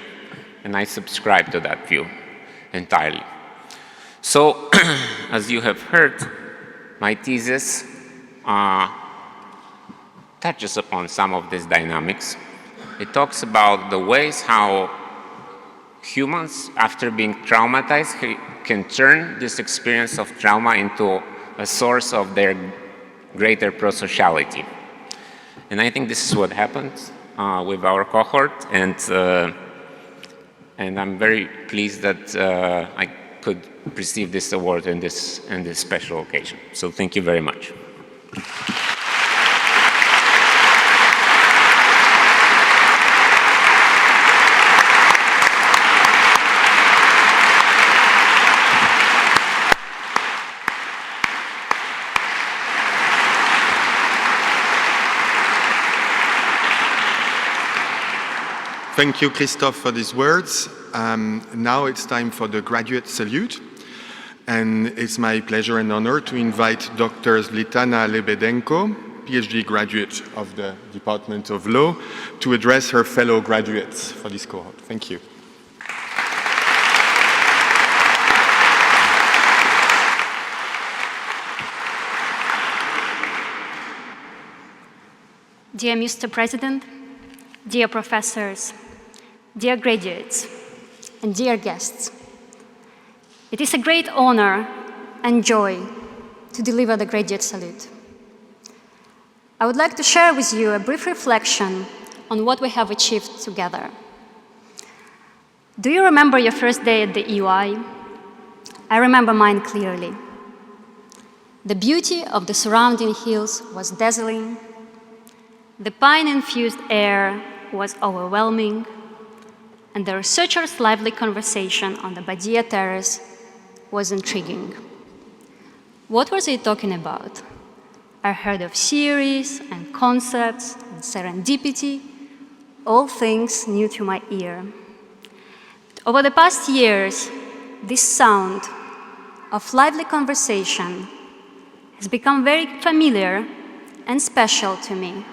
And I subscribe to that view entirely. So, as you have heard, my thesis touches upon some of these dynamics. It talks about the ways how humans, after being traumatized, can turn this experience of trauma into a source of their greater prosociality. And I think this is what happened with our cohort, and I'm very pleased that I could receive this award in this special occasion. So thank you very much. Thank you, Christophe, for these words. Now it's time for the graduate salute. And it's my pleasure and honor to invite Dr. Zlitana Lebedenko, PhD graduate of the Department of Law, to address her fellow graduates for this cohort. Thank you. Dear Mr. President, dear professors, dear graduates, and dear guests, it is a great honor and joy to deliver the graduate salute. I would like to share with you a brief reflection on what we have achieved together. Do you remember your first day at the EUI? I remember mine clearly. The beauty of the surrounding hills was dazzling. The pine-infused air was overwhelming, and the researchers' lively conversation on the Badia terrace was intriguing. What were they talking about? I heard of theories and concepts and serendipity, all things new to my ear. Over the past years, this sound of lively conversation has become very familiar and special to me,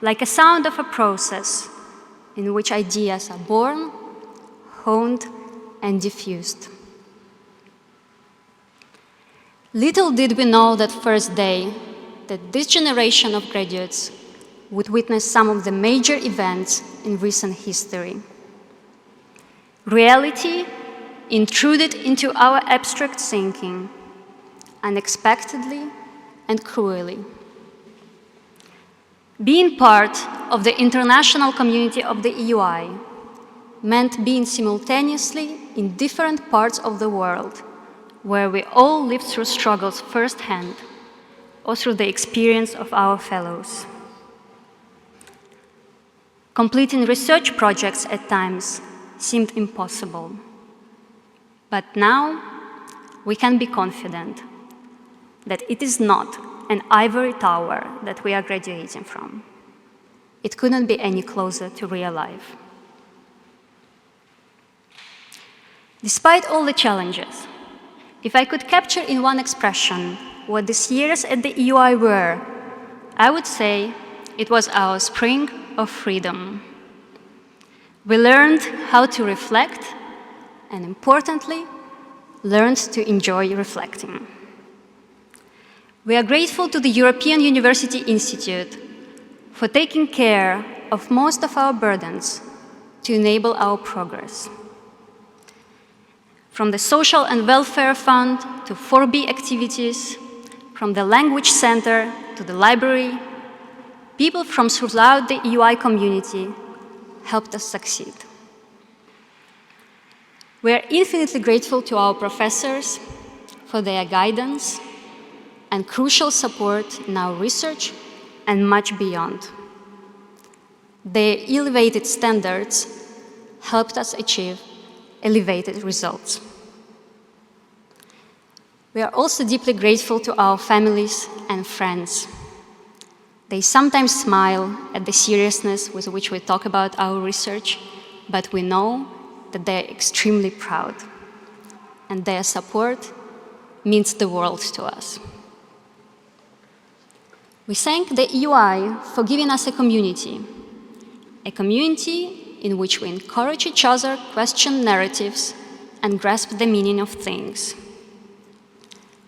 like a sound of a process in which ideas are born, honed, and diffused. Little did we know that first day that this generation of graduates would witness some of the major events in recent history. Reality intruded into our abstract thinking, unexpectedly and cruelly. Being part of the international community of the EUI meant being simultaneously in different parts of the world, where we all lived through struggles firsthand or through the experience of our fellows. Completing research projects at times seemed impossible. But now we can be confident that it is not an ivory tower that we are graduating from. It couldn't be any closer to real life. Despite all the challenges, if I could capture in one expression what these years at the EUI were, I would say it was our spring of freedom. We learned how to reflect, and importantly, learned to enjoy reflecting. We are grateful to the European University Institute for taking care of most of our burdens to enable our progress. From the Social and Welfare Fund to 4B activities, from the Language Center to the library, people from throughout the EUI community helped us succeed. We are infinitely grateful to our professors for their guidance and crucial support in our research and much beyond. Their elevated standards helped us achieve elevated results. We are also deeply grateful to our families and friends. They sometimes smile at the seriousness with which we talk about our research, but we know that they are extremely proud, and their support means the world to us. We thank the EUI for giving us a community in which we encourage each other, question narratives, and grasp the meaning of things.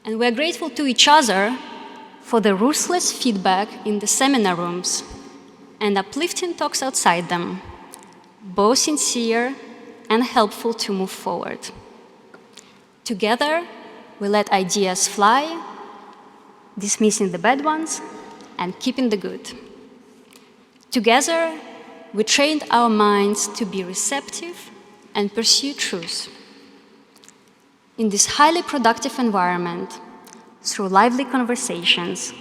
And we are grateful to each other for the ruthless feedback in the seminar rooms and uplifting talks outside them, both sincere and helpful to move forward. Together, we let ideas fly, dismissing the bad ones and keeping the good. Together, we trained our minds to be receptive and pursue truth. In this highly productive environment, through lively conversations,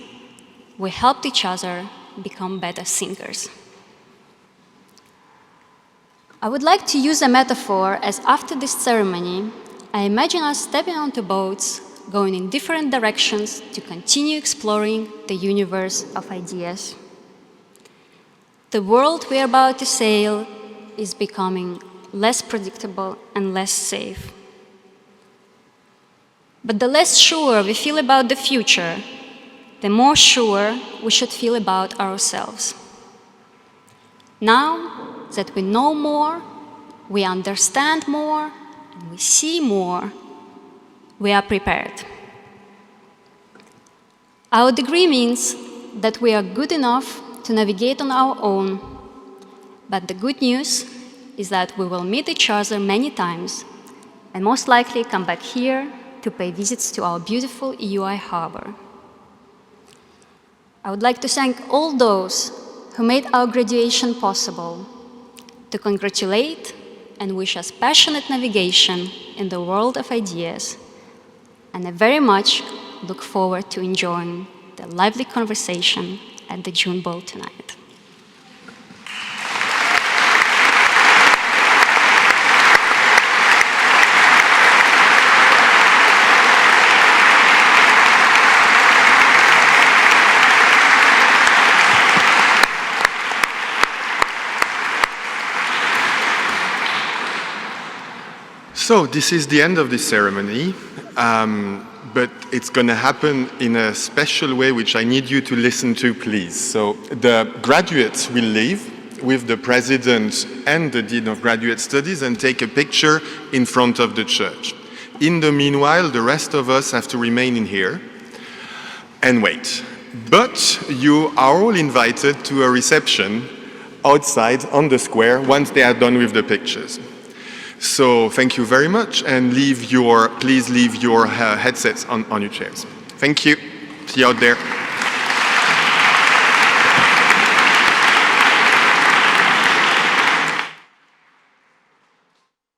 we helped each other become better thinkers. I would like to use a metaphor, as after this ceremony, I imagine us stepping onto boats, going in different directions to continue exploring the universe of ideas. The world we are about to sail is becoming less predictable and less safe. But the less sure we feel about the future, the more sure we should feel about ourselves. Now that we know more, we understand more, and we see more, we are prepared. Our degree means that we are good enough to navigate on our own, but the good news is that we will meet each other many times and most likely come back here to pay visits to our beautiful EUI harbor. I would like to thank all those who made our graduation possible, to congratulate and wish us passionate navigation in the world of ideas, and I very much look forward to enjoying the lively conversation at the June Bowl tonight. So this is the end of this ceremony, but it's going to happen in a special way, which I need you to listen to, please. So the graduates will leave with the president and the dean of graduate studies and take a picture in front of the church. In the meanwhile, the rest of us have to remain in here and wait. But you are all invited to a reception outside on the square once they are done with the pictures. So thank you very much, and please leave your headsets on your chairs. Thank you. See you out there.